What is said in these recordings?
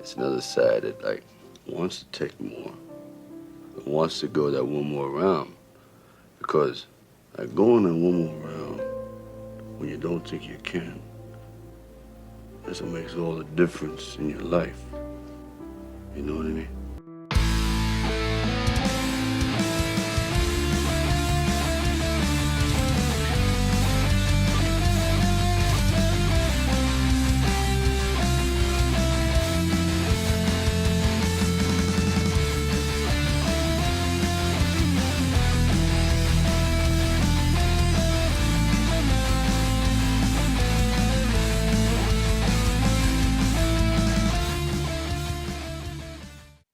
It's another side that like wants to take more, but wants to go that one more round. Because like going that one more round when you don't think you can, that's what makes all the difference in your life. You know what I mean?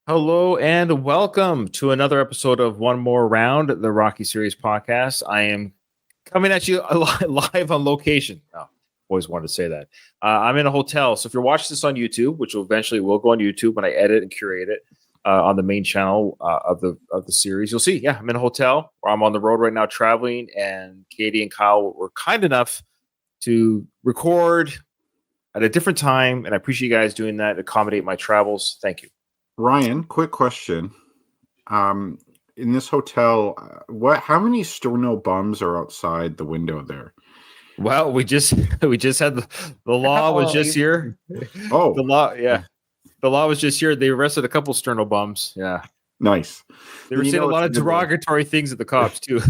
Hello and welcome to another episode of One More Round, the Rocky Series podcast. I am coming at you live on location. Oh, always wanted to say that. I'm in a hotel, so if you're watching this on YouTube, which eventually will go on YouTube when I edit and curate it on the main channel of the series, you'll see. Yeah, I'm in a hotel where I'm on the road right now traveling, and Katie and Kyle were kind enough to record at a different time, and I appreciate you guys doing that to accommodate my travels. Thank you. Ryan, quick question. In this hotel, how many sterno bums are outside the window there? Well, we just had the law was just here. Oh, the law was just here. They arrested a couple sterno bums. Yeah, nice. They were saying a lot of derogatory things at the cops too.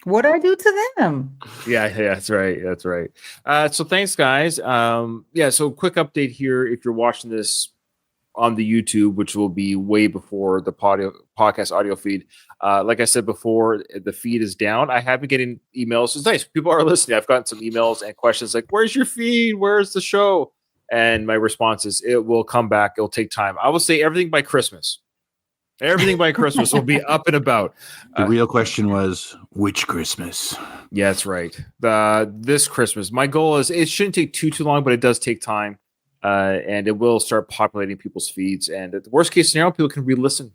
What did I do to them? Yeah, that's right. So thanks, guys. So quick update here. If you're watching this on the YouTube, which will be way before the podcast audio feed. Like I said before, the feed is down. I have been getting emails. It's nice. People are listening. I've gotten some emails and questions like, where's your feed? Where's the show? And my response is, it will come back. It'll take time. I will say everything by Christmas. Everything by Christmas will be up and about. The real question was, which Christmas? Yeah, that's right. This Christmas. My goal is it shouldn't take too long, but it does take time. And it will start populating people's feeds. And at the worst case scenario, people can re-listen.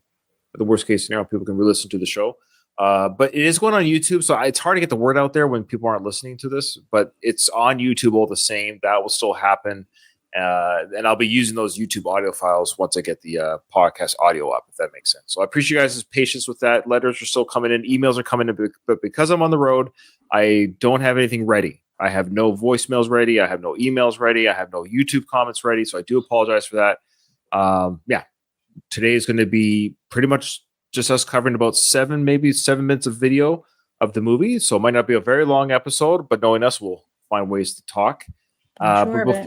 At the worst case scenario, people can re-listen to the show. But it is going on YouTube, so it's hard to get the word out there when people aren't listening to this. But it's on YouTube all the same. That will still happen. And I'll be using those YouTube audio files once I get the podcast audio up, if that makes sense. So I appreciate you guys' patience with that. Letters are still coming in. Emails are coming in. But because I'm on the road, I don't have anything ready. I have no voicemails ready. I have no emails ready. I have no YouTube comments ready. So I do apologize for that. Today is going to be pretty much just us covering about 7 minutes of video of the movie. So it might not be a very long episode, but knowing us, we'll find ways to talk. Sure, but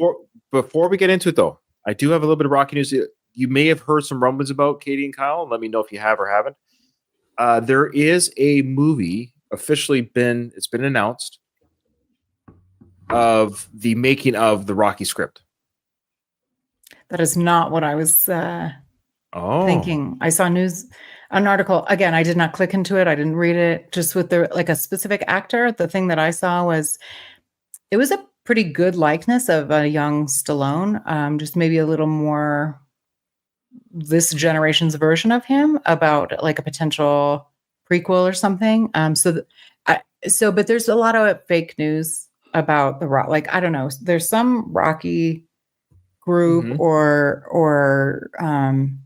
before we get into it, though, I do have a little bit of Rocky news. You may have heard some rumblings about Katie and Kyle. Let me know if you have or haven't. There is a movie officially been announced of the making of the Rocky script. That is not what I was thinking. I saw an article. Again, I did not click into it. I didn't read it. Just with a specific actor. The thing that I saw was it was a pretty good likeness of a young Stallone. Just maybe a little more this generation's version of him, about like a potential prequel or something. But there's a lot of fake news about the Rock. Like, I don't know, there's some Rocky group or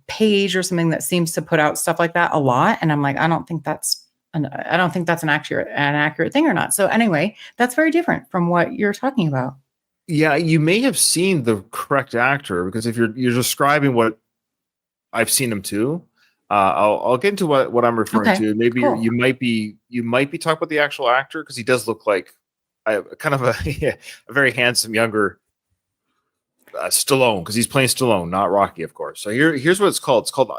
page or something that seems to put out stuff like that a lot, and I'm like, I don't think that's an accurate thing or not. So anyway, that's very different from what you're talking about. Yeah, you may have seen the correct actor, because if you're describing what I've seen him to, I'll get into what I'm referring to. Maybe cool. you might be talking about the actual actor, because he does look like kind of a very handsome younger Stallone, because he's playing Stallone, not Rocky, of course. So here's what it's called. It's called.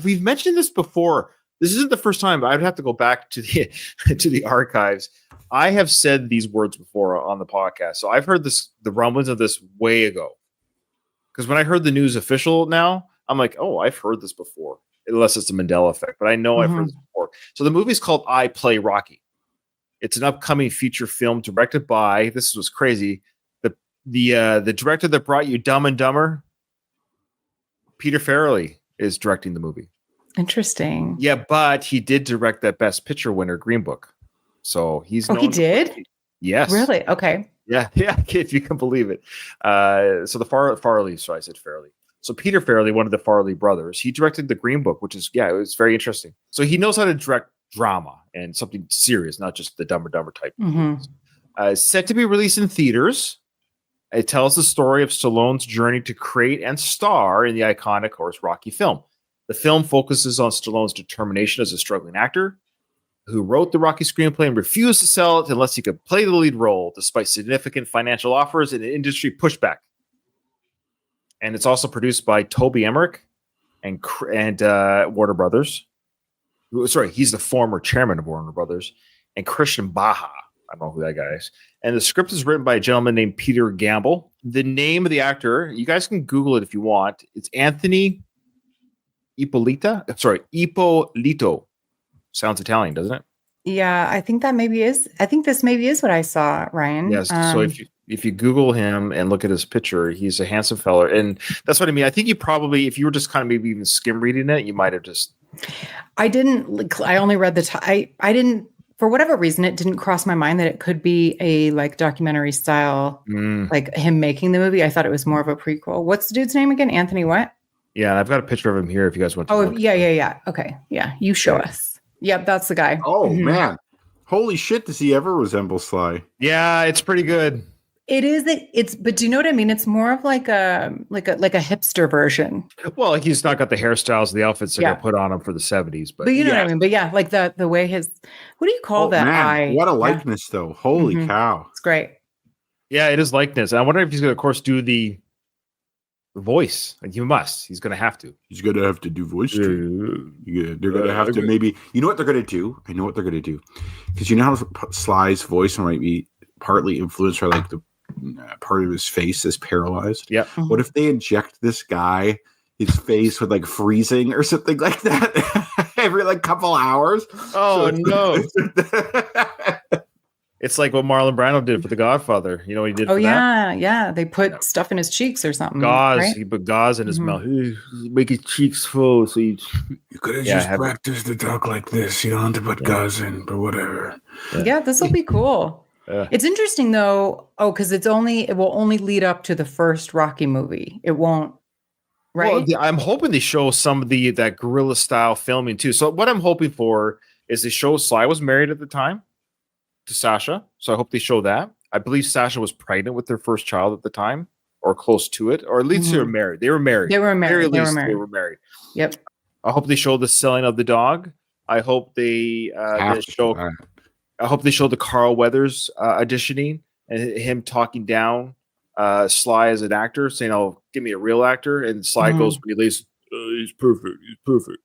We've mentioned this before. This isn't the first time, but I'd have to go back to the archives. I have said these words before on the podcast, so I've heard the rumblings of this way ago. Because when I heard the news official now, I'm like, oh, I've heard this before. Unless it's the Mandela effect, but I know I've heard this before. So the movie's called I Play Rocky. It's an upcoming feature film directed by, this was crazy, the director that brought you Dumb and Dumber, Peter Farrelly, is directing the movie. Interesting. Yeah, but he did direct that Best Picture winner, Green Book. So he's he did? Yes. Really? Okay. Yeah, if you can believe it. So the Farrelly, so I said Farrelly. So Peter Farrelly, one of the Farrelly brothers, he directed the Green Book, which is, it was very interesting. So he knows how to direct drama and something serious, not just the Dumb and Dumber type. Set to be released in theaters. It tells the story of Stallone's journey to create and star in the iconic, of course, Rocky film. The film focuses on Stallone's determination as a struggling actor who wrote the Rocky screenplay and refused to sell it unless he could play the lead role, despite significant financial offers and industry pushback. And it's also produced by Toby Emmerich and Warner Brothers. Sorry, he's the former chairman of Warner Brothers, and Christian Baja. I don't know who that guy is. And the script is written by a gentleman named Peter Gamble. The name of the actor, you guys can Google it if you want. It's Anthony Ippolito. Sounds Italian, doesn't it? Yeah, I think that maybe is. I think this maybe is what I saw, Ryan. Yes. So if you Google him and look at his picture, he's a handsome fella, and that's what I mean. I think you probably, if you were just kind of maybe even skim reading it, you might have just. I didn't. I only read the. I didn't. For whatever reason, it didn't cross my mind that it could be a documentary style, like him making the movie. I thought it was more of a prequel. What's the dude's name again? Anthony what? Yeah, and I've got a picture of him here if you guys want to. Oh, yeah. Okay. Yeah, you show us. Yep, that's the guy. Oh, man. Holy shit, does he ever resemble Sly? Yeah, it's pretty good. It is. But do you know what I mean? It's more of like a hipster version. Well, he's not got the hairstyles, the outfits that got put on him for the 70s. But you know what I mean? But yeah, like the way his, what do you call that eye? What a likeness, though. Holy cow. It's great. Yeah, it is likeness. I wonder if he's going to, of course, do the voice. Like he must. He's going to have to. He's going to have to do voice too. Yeah, they're going to have to maybe. You know what they're going to do? I know what they're going to do. Because you know how Sly's voice might be partly influenced by like the part of his face is paralyzed. Yeah. What if they inject this guy, his face with like freezing or something like that every like couple hours? Oh no. It's like what Marlon Brando did for The Godfather. You know what he did? Yeah. They put stuff in his cheeks or something. Gauze. Right? He put gauze in his mouth. Make his cheeks full. So you could have just practiced to talk like this. You don't have to put gauze in, but whatever. Yeah, this will be cool. It's interesting though. Oh, because it will only lead up to the first Rocky movie. It won't. Right. Well, I'm hoping they show some of that guerrilla style filming too. So what I'm hoping for is they show Sly was married at the time to Sasha. So I hope they show that. I believe Sasha was pregnant with their first child at the time, or close to it, or at least they were married. They were married. They were married. They were married. Yep. I hope they show the selling of the dog. I hope they show. I hope they show the Carl Weathers auditioning and him talking down Sly as an actor, saying, "Oh, give me a real actor." And Sly goes when he leaves, "He's perfect. He's perfect."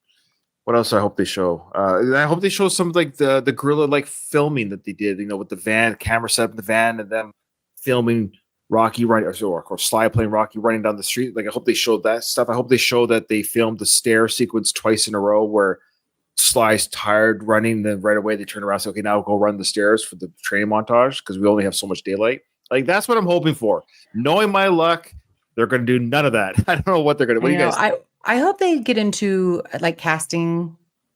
What else I hope they show? I hope they show some like the guerrilla like filming that they did, with the van, camera set up in the van, and them filming Rocky running, or of course Sly playing Rocky running down the street. Like I hope they showed that stuff. I hope they show that they filmed the stair sequence twice in a row where Sly's tired running, then right away they turn around and say, "Okay, now we'll go run the stairs for the training montage because we only have so much daylight." Like that's what I'm hoping for. Knowing my luck, they're going to do none of that. I don't know what they're going to. What do you guys think? I hope they get into like casting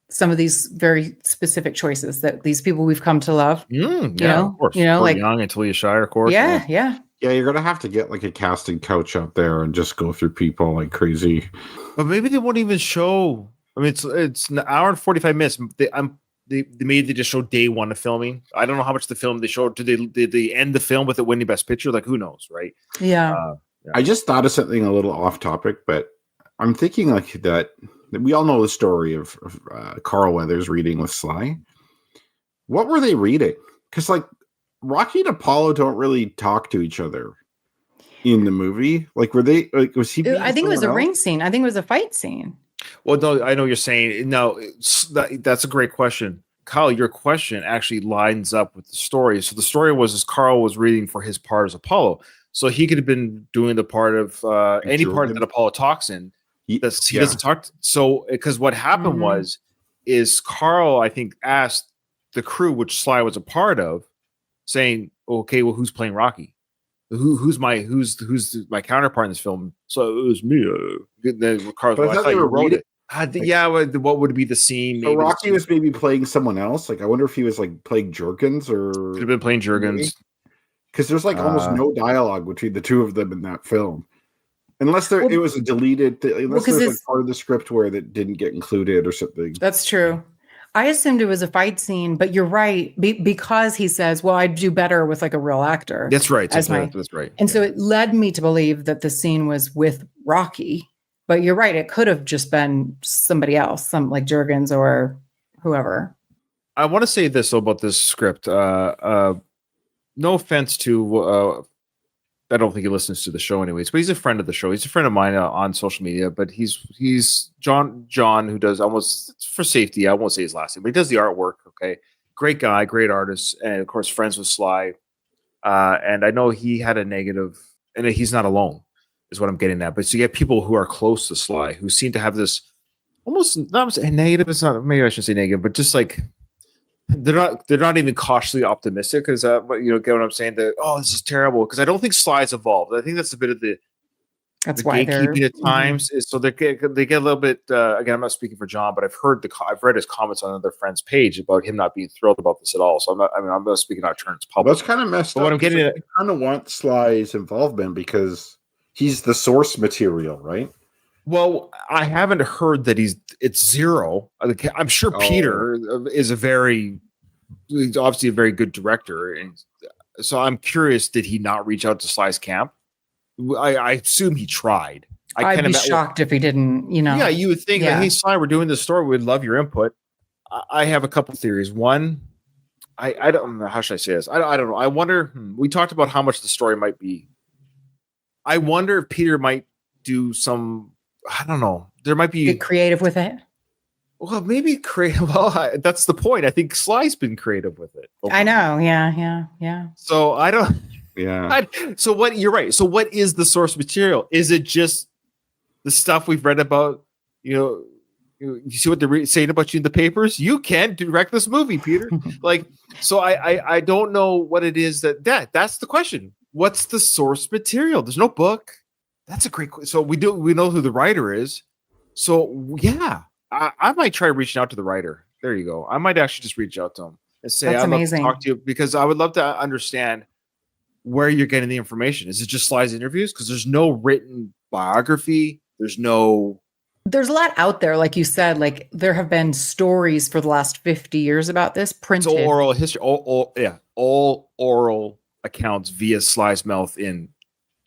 some of these very specific choices that these people we've come to love. Of course. Like Young and Talia Shire, of course. Yeah. Yeah, you're gonna have to get like a casting couch out there and just go through people like crazy. But maybe they won't even show. I mean, it's an hour and 45 minutes. Maybe they just show day one of filming. I don't know how much the film they showed. Did they end the film with it winning Best Picture? Like who knows, right? Yeah. I just thought of something a little off topic, but I'm thinking like that we all know the story of Carl Weathers reading with Sly. What were they reading? Because like Rocky and Apollo don't really talk to each other in the movie. Like were they? Like was he? I think it was a ring scene. I think it was a fight scene. Well, no, I know you're saying no. That's a great question, Kyle. Your question actually lines up with the story. So the story was Carl was reading for his part as Apollo. So he could have been doing the part of any part that Apollo talks in. He doesn't talk. So because what happened is Carl, I think, asked the crew, which Sly was a part of, saying, "Okay, well, who's playing Rocky? Who's my counterpart in this film?" So it was me. Carl, I thought you wrote it. What would be the scene? So Rocky was maybe playing someone else. Like I wonder if he was like playing Jerkins or could have been playing Jerkins. because there's like almost no dialogue between the two of them in that film, unless it was a deleted unless there's like part of the script where that didn't get included or something. That's true. I assumed it was a fight scene, but you're right, because he says, well, I'd do better with like a real actor. That's right. That's right. And so it led me to believe that the scene was with Rocky, but you're right. It could have just been somebody else, some like Juergens or whoever. I want to say this about this script. No offense to, I don't think he listens to the show anyways, but he's a friend of the show. He's a friend of mine on social media, but he's John, who does almost, for safety, I won't say his last name, but he does the artwork. Okay. Great guy, great artist. And of course, friends with Sly. And I know he had a negative, and he's not alone is what I'm getting at. But so you get people who are close to Sly who seem to have this almost not negative. It's not, maybe I shouldn't say negative, but just like, they're not even cautiously optimistic because get what I'm saying, that this is terrible, because I don't think Sly's evolved. I think that's a bit of the why gatekeeping at times is so they get a little bit again, I'm not speaking for John, but I've read his comments on other friends' page about him not being thrilled about this at all. So I'm not speaking out of turn. It's public. That's kind of messed up. What I'm getting at, I kind of want Sly's involvement because he's the source material, right? Well, I haven't heard that it's zero. I'm sure Peter is obviously a very good director. And so I'm curious, did he not reach out to Sly's camp? I assume he tried. I'd be shocked if he didn't, Yeah, you would think, hey, Sly, we're doing this story. We'd love your input. I have a couple theories. One, I don't know. How should I say this? I don't know. I wonder, we talked about how much the story might be. I wonder if Peter might do some, I don't know. There might be get creative with it. Well, maybe creative. Well, that's the point. I think Sly's been creative with it. I know. Yeah. So I don't. Yeah. So what? You're right. So what is the source material? Is it just the stuff we've read about? You see what they're saying about you in the papers. You can't direct this movie, Peter. So I don't know what it is that's the question. What's the source material? There's no book. That's a great question. So we know who the writer is. So yeah, I might try reaching out to the writer. There you go. I might actually just reach out to him and say, I'd love to talk to you, because I would love to understand where you're getting the information. Is it just Sly's interviews? Because there's no written biography. There's a lot out there. Like you said, like there have been stories for the last 50 years about this printed. It's all oral history. All oral accounts via Sly's mouth in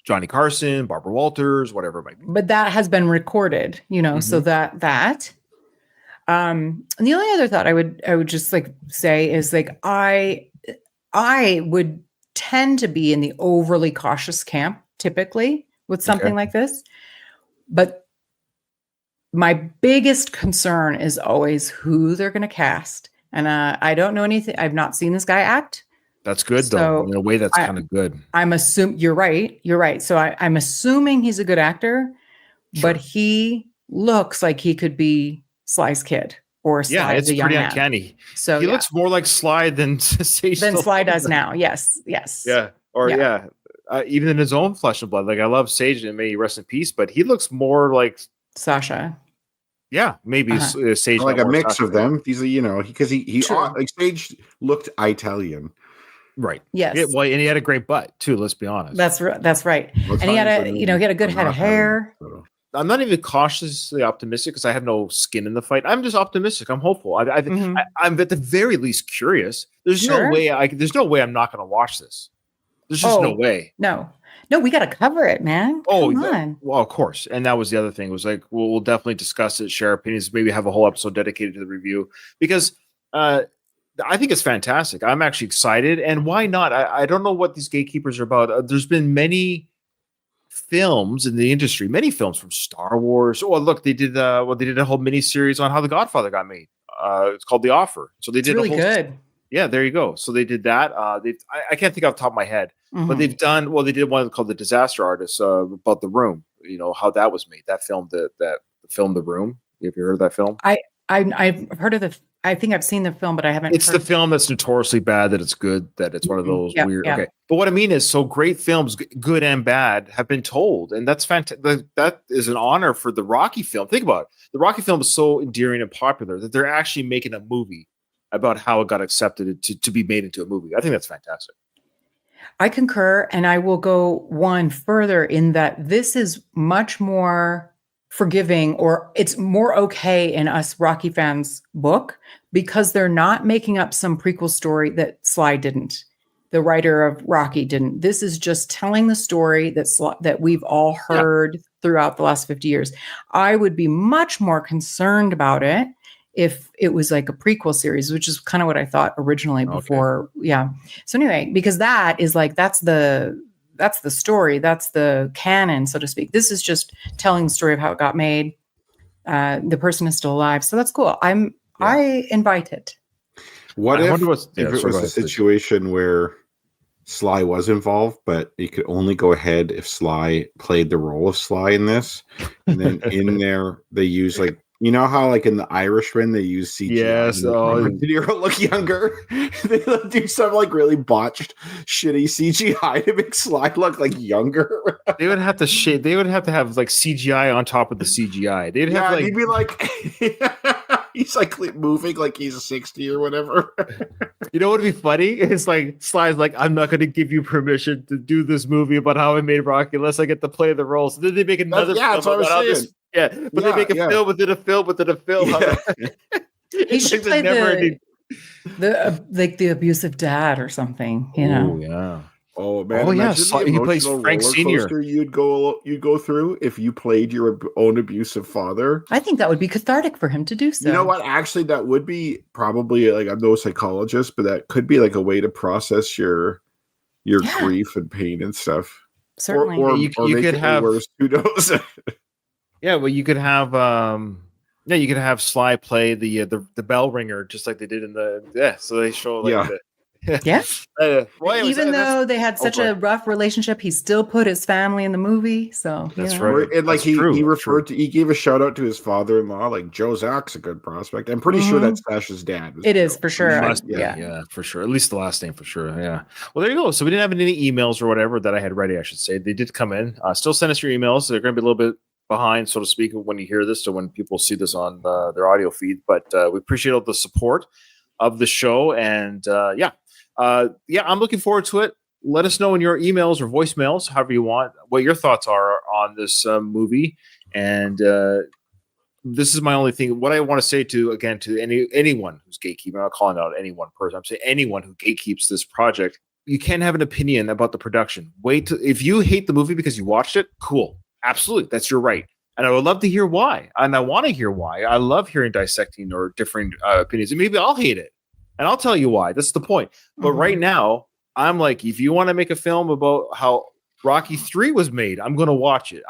Johnny Carson, Barbara Walters, whatever it might be. But that has been recorded, so that. And the only other thought I would just like say is like I would tend to be in the overly cautious camp typically with something like this. But my biggest concern is always who they're going to cast. And I don't know anything. I've not seen this guy act. That's good, though. In a way, that's kind of good. I'm assuming you're right. So I'm assuming he's a good actor, but he looks like he could be Sly's kid or Sly it's the young pretty man. Uncanny. So he looks more like Sly than Sly does now. Yes. Yeah. Even in his own flesh and blood. Like I love Sage, and may he rest in peace, but he looks more like Sasha. Yeah, maybe Sage, like a mix Sasha. Of them. He's because he like Sage looked Italian. Right. Yes. And he had a great butt too. Let's be honest. That's right. And he had a good head of hair. I'm not even cautiously optimistic because I have no skin in the fight. I'm just optimistic. I'm hopeful. I'm at the very least curious. There's no way I'm not going to watch this. There's just no way. No, we got to cover it, man. Come on. Well, of course. And that was the other thing. It was like, we'll definitely discuss it, share opinions, maybe have a whole episode dedicated to the review, because I think it's fantastic. I'm actually excited. And why not? I don't know what these gatekeepers are about. There's been many films in the industry, many films from Star Wars. Oh, look, they did a whole mini series on how The Godfather got made. It's called The Offer. So they did really good. Yeah, there you go. So they did that. I can't think off the top of my head, but they did one called The Disaster Artist about The Room. How that was made. That film, that film, The Room. Have you heard of that film? I've heard of I think I've seen the film, but I haven't. It's the film that's notoriously bad, that it's good, that it's one of those weird. Yeah. Okay. But what I mean is, so great films, good and bad, have been told. And that's fantastic. That is an honor for the Rocky film. Think about it. The Rocky film is so endearing and popular that they're actually making a movie about how it got accepted to be made into a movie. I think that's fantastic. I concur, and I will go one further in that this is much more forgiving, or it's more okay in us Rocky fans' book, because they're not making up some prequel story that Sly didn't. The writer of Rocky didn't. This is just telling the story that we've all heard throughout the last 50 years. I would be much more concerned about it if it was like a prequel series, which is kind of what I thought originally before. Okay. Yeah. So anyway, because that is like, that's the story. That's the canon, so to speak. This is just telling the story of how it got made. The person is still alive. So that's cool. I invite it. What if it was a situation where Sly was involved, but he could only go ahead if Sly played the role of Sly in this? And then in there, they use like, you know how like in The Irishman, they use CGI. Yes. De Niro look younger. They do some like really botched, shitty CGI to make Sly look like younger. They would have to shade. They would have to have like CGI on top of the CGI. They'd have like, he'd be like, he's like moving like he's 60 or whatever. You know what would be funny? It's like Sly's like, I'm not going to give you permission to do this movie about how I made Rocky unless I get to play the role. So then they make another. That's what I was saying. They make a film within a film within a film. Yeah. He should play the abusive dad or something. You know? Oh yeah. Oh man! Oh yeah. He plays Frank Senior. You'd go through if you played your own abusive father. I think that would be cathartic for him to do so. You know what? Actually, that would be probably like, I'm no psychologist, but that could be like a way to process your grief and pain and stuff. Certainly, or you could have worse. Who knows? Yeah, well, you could have you could have Sly play the bell ringer just like they did in the So they show like even though they had such a rough relationship, he still put his family in the movie. So that's right. And like he gave a shout out to his father-in-law, like Joe Zach's a good prospect. I'm pretty sure that's Sasha's dad. It is for sure. Yeah, for sure. At least the last name for sure. Yeah. Well, there you go. So we didn't have any emails or whatever that I had ready, I should say. They did come in. Still send us your emails. They're going to be a little bit behind, so to speak, when you hear this, so when people see this on their audio feed. But we appreciate all the support of the show, and I'm looking forward to it. Let us know in your emails or voicemails, however you want, what your thoughts are on this movie. And this is my only thing. What I want to say to anyone who's gatekeeping, I'm not calling out any one person. I'm saying anyone who gatekeeps this project. You can't have an opinion about the production. If you hate the movie because you watched it, cool. Absolutely. That's your right. And I would love to hear why. And I want to hear why. I love hearing dissecting or different opinions. And maybe I'll hate it. And I'll tell you why. That's the point. But right now, I'm like, if you want to make a film about how Rocky 3 was made, I'm going to watch it.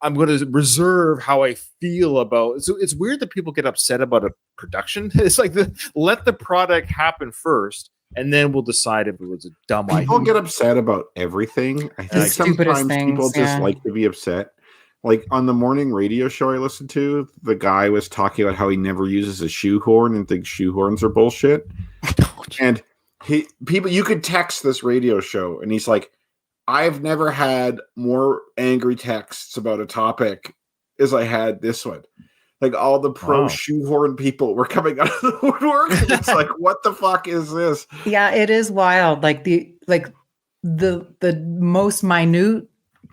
I'm going to reserve how I feel about. So it's weird that people get upset about a production. It's like let the product happen first, and then we'll decide if it was a dumb idea. People get upset about everything. I think sometimes people just like to be upset. Like on the morning radio show I listened to, the guy was talking about how he never uses a shoehorn and thinks shoehorns are bullshit. And you could text this radio show, and he's like, I've never had more angry texts about a topic as I had this one. Like all the pro shoehorn people were coming out of the woodwork. And it's like, what the fuck is this? Yeah, it is wild. Like the most minute,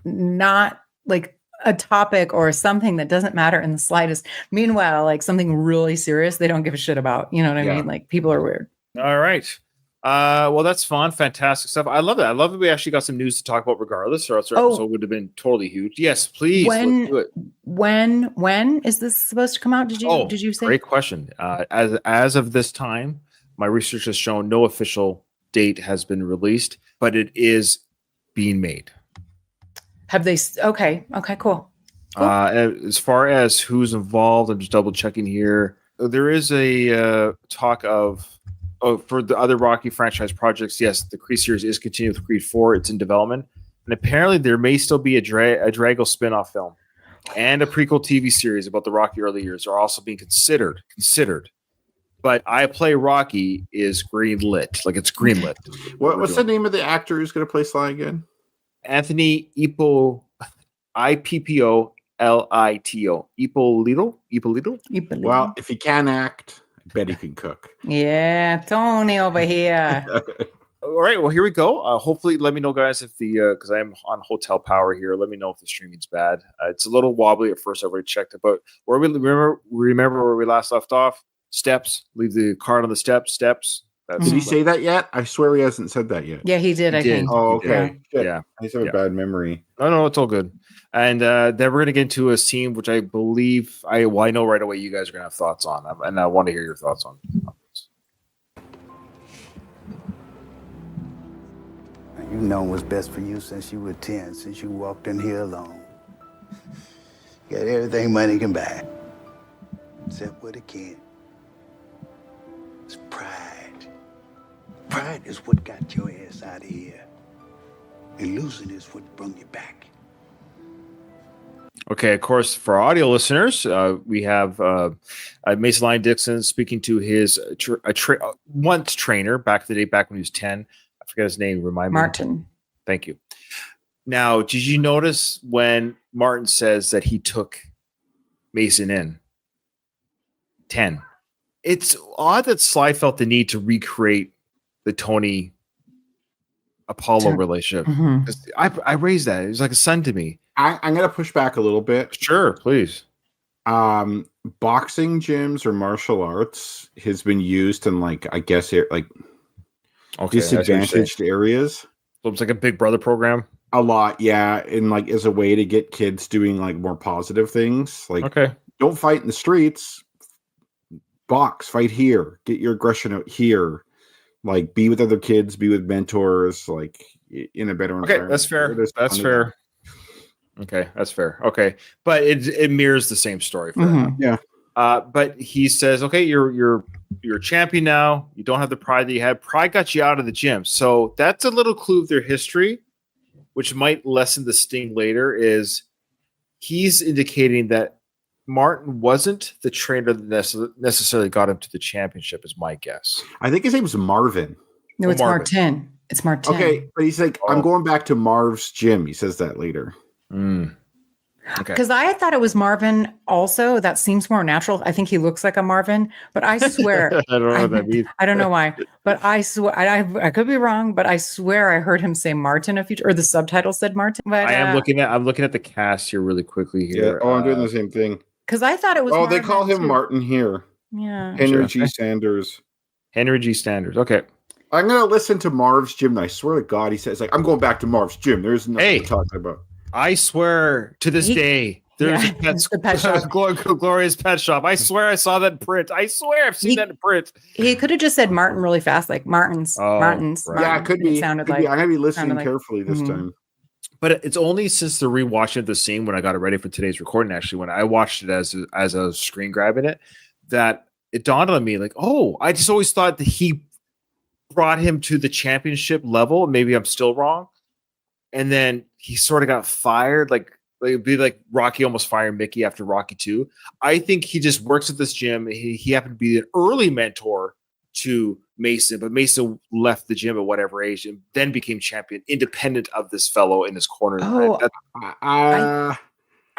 not like a topic or something that doesn't matter in the slightest. Meanwhile, like something really serious, they don't give a shit about. You know what I mean? Like people are weird. All right. Well, that's fun. Fantastic stuff. I love that. I love that we actually got some news to talk about regardless, or else our episode would have been totally huge. Yes, please. Let's do it. When is this supposed to come out? Did you say? Great question. As of this time, my research has shown no official date has been released, but it is being made. Have they? Okay, cool. As far as who's involved, I'm just double checking here. There is a talk of for the other Rocky franchise projects. Yes, the Creed series is continuing with Creed 4. It's in development, and apparently there may still be a Drago spin-off film and a prequel TV series about the Rocky early years are also being considered. But I Play Rocky is greenlit, like it's greenlit. What's the name of the actor who's going to play Sly again? Anthony Ippolito. Ippolito. Well, if he can act, I bet he can cook. Yeah, Tony over here. All right, well, here we go. Hopefully, let me know, guys, if because I am on hotel power here. Let me know if the streaming's bad. It's a little wobbly at first. I already checked it, but where we remember where we last left off. Steps. Leave the card on the steps. Steps. Did he say that yet? I swear he hasn't said that yet. Yeah, he did. I think. Oh, okay. Yeah. I just have a bad memory. No, it's all good. And then we're gonna get into a scene which I believe I know right away. You guys are gonna have thoughts on, and I want to hear your thoughts on this. You've known what's best for you since you were 10, since you walked in here alone. Got everything money can buy, except what it can't. It's pride. Pride is what got your ass out of here. And losing is what brought you back. Okay, of course, for our audio listeners, we have Mason Lion Dixon speaking to his once trainer back in the day, back when he was 10. I forget his name. Remind me. Martin. Thank you. Now, did you notice when Martin says that he took Mason in 10? It's odd that Sly felt the need to recreate the Tony Apollo relationship. Mm-hmm. I raised that. It was like a son to me. I'm going to push back a little bit. Sure, please. Boxing gyms or martial arts has been used in disadvantaged areas. So it's like a Big Brother program. A lot, yeah, and as a way to get kids doing more positive things. Don't fight in the streets. Box, fight here. Get your aggression out here. Be with other kids, be with mentors, in a better environment. Okay, that's fair. That's fair. Okay, that's fair. Okay, but it mirrors the same story. Yeah. But he says, okay, you're a champion now. You don't have the pride that you had. Pride got you out of the gym. So that's a little clue of their history, which might lessen the sting later. Is he's indicating that Martin wasn't the trainer that necessarily got him to the championship, is my guess. I think his name was Marvin. No, it's Martin. It's Martin. Okay, but he's I'm going back to Marv's gym. He says that later. Okay. Because I thought it was Marvin also. That seems more natural. I think he looks like a Marvin, but I swear. I don't know what that means. I don't know why, but I swear, I could be wrong, but I swear I heard him say Martin or the subtitle said Martin. But I'm looking at the cast here really quickly here. Yeah. I'm doing the same thing. Because I thought it was. Marvin, they call him too. Martin here. Yeah. Henry G. Sanders. Henry G. Sanders. Okay. I'm gonna listen to Marv's gym. And I swear to God, he says I'm going back to Marv's gym. There's nothing to talk about. I swear to this day, there's a pet shop. Glorious pet shop. I swear I saw that in print. I swear I've seen that in print. He could have just said Martin really fast, like Martin's. Martin's. Right. Yeah, it could be. It sounded like. I'm gonna be listening carefully this time. But it's only since the rewatching of the scene when I got it ready for today's recording, actually, when I watched it as a screen grabbing it, that it dawned on me I just always thought that he brought him to the championship level. Maybe I'm still wrong. And then he sort of got fired. It'd be like Rocky almost fired Mickey after Rocky 2. I think he just works at this gym. He happened to be an early mentor to Mason, but Mason left the gym at whatever age and then became champion independent of this fellow in his corner. I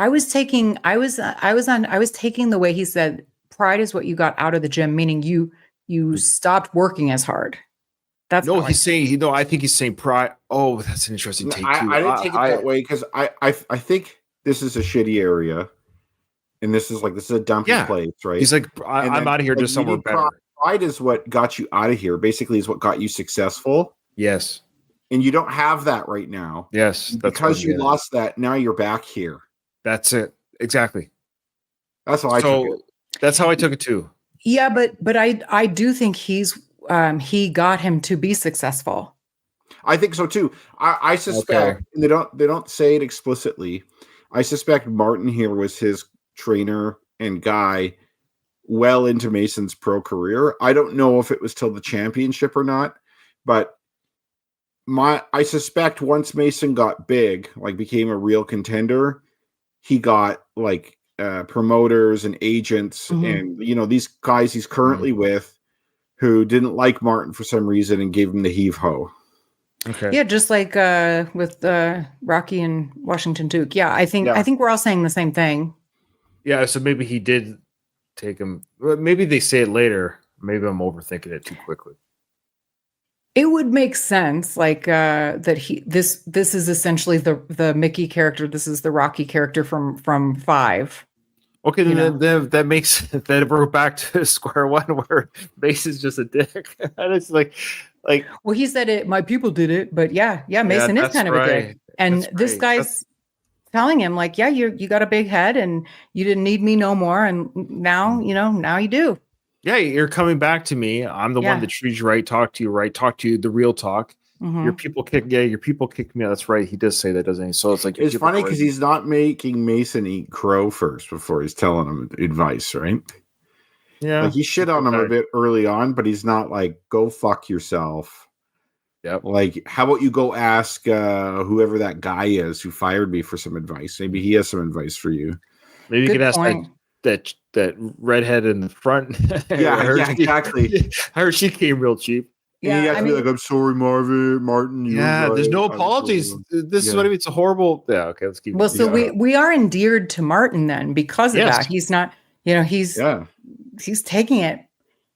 was taking the way he said pride is what you got out of the gym, meaning you stopped working as hard. That's he's saying I think he's saying pride. Oh, that's an interesting take too. I didn't take it that way because I think this is a shitty area, and this is a dumpy place, right? He's like, I'm out of here, just somewhere better. Pride is what got you out of here. Basically, is what got you successful. Yes, and you don't have that right now. Yes, because you lost that. Now you're back here. That's it. Exactly. That's how I took it. That's how I took it too. Yeah, but I do think he got him to be successful. I think so too. I suspect and they don't say it explicitly. I suspect Martin here was his trainer and guy well into Mason's pro career. I don't know if it was till the championship or not, but I suspect once Mason got big, became a real contender, he got promoters and agents and these guys he's currently with who didn't like Martin for some reason and gave him the heave-ho. Okay. Yeah, just like with Rocky and Washington Duke. Yeah, I think we're all saying the same thing. Yeah, so maybe he did take him. Maybe they say it later. Maybe I'm overthinking it too quickly. It would make sense, like that this is essentially the Mickey character. This is the Rocky character from 5. Okay, then that makes that we're back to square one where Mason's just a dick. And it's like, well, he said it. My people did it, but Mason is kind of a dick. And this guy's telling him like, yeah, you got a big head, and you didn't need me no more, and now now you do. Yeah, you're coming back to me. I'm the one that treats you right, talk to you the real talk. Mm-hmm. Your people kick me out. That's right. He does say that, doesn't he? So it's like, it's funny because he's not making Mason eat crow first before he's telling him advice, right? Yeah. Like he shit on him a bit early on, but he's not like, go fuck yourself. Yep. Like, how about you go ask whoever that guy is who fired me for some advice? Maybe he has some advice for you. Maybe you could ask that redhead in the front. Exactly. I heard she came real cheap. Yeah, you have to be like, I'm sorry, Martin. Yeah, there's no apologies. This is what I mean. It's a horrible. Yeah, okay, let's keep. Well, so we are endeared to Martin then because of that. He's not, he's taking it.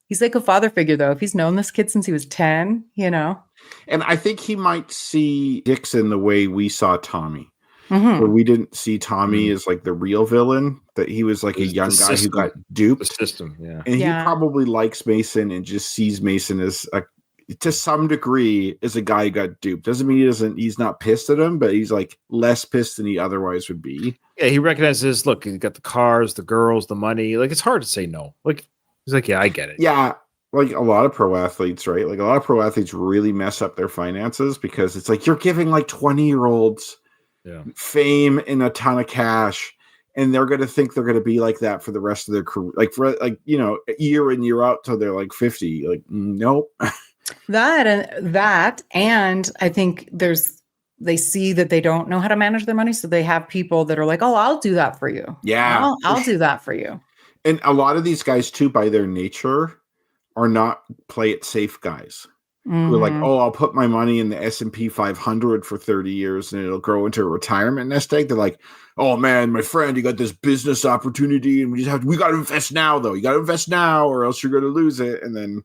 He's like a father figure though. If he's known this kid since he was 10, And I think he might see Dixon the way we saw Tommy. Mm-hmm. Where we didn't see Tommy as like the real villain, that he was like a young guy who got duped. The system, yeah. And he probably likes Mason and just sees Mason as to some degree as a guy who got duped. Doesn't mean he's not pissed at him, but he's like less pissed than he otherwise would be. Yeah, he recognizes, look, he got the cars, the girls, the money. Like, it's hard to say no. Like, he's like, yeah, I get it. Yeah. Like a lot of pro athletes, right? Like a lot of pro athletes really mess up their finances because it's like you're giving like 20-year-olds fame and a ton of cash, and they're going to think they're going to be like that for the rest of their career, like for year in year out till they're like 50. Like, nope. That and I think they see that they don't know how to manage their money, so they have people that are like, oh, I'll do that for you. Yeah, I'll do that for you. And a lot of these guys too, by their nature, are not play it safe guys. Mm-hmm. Who are like, oh, I'll put my money in the S&P 500 for 30 years and it'll grow into a retirement nest egg. They're like, oh man, my friend, you got this business opportunity and we got to invest now though. You got to invest now or else you're going to lose it. And then,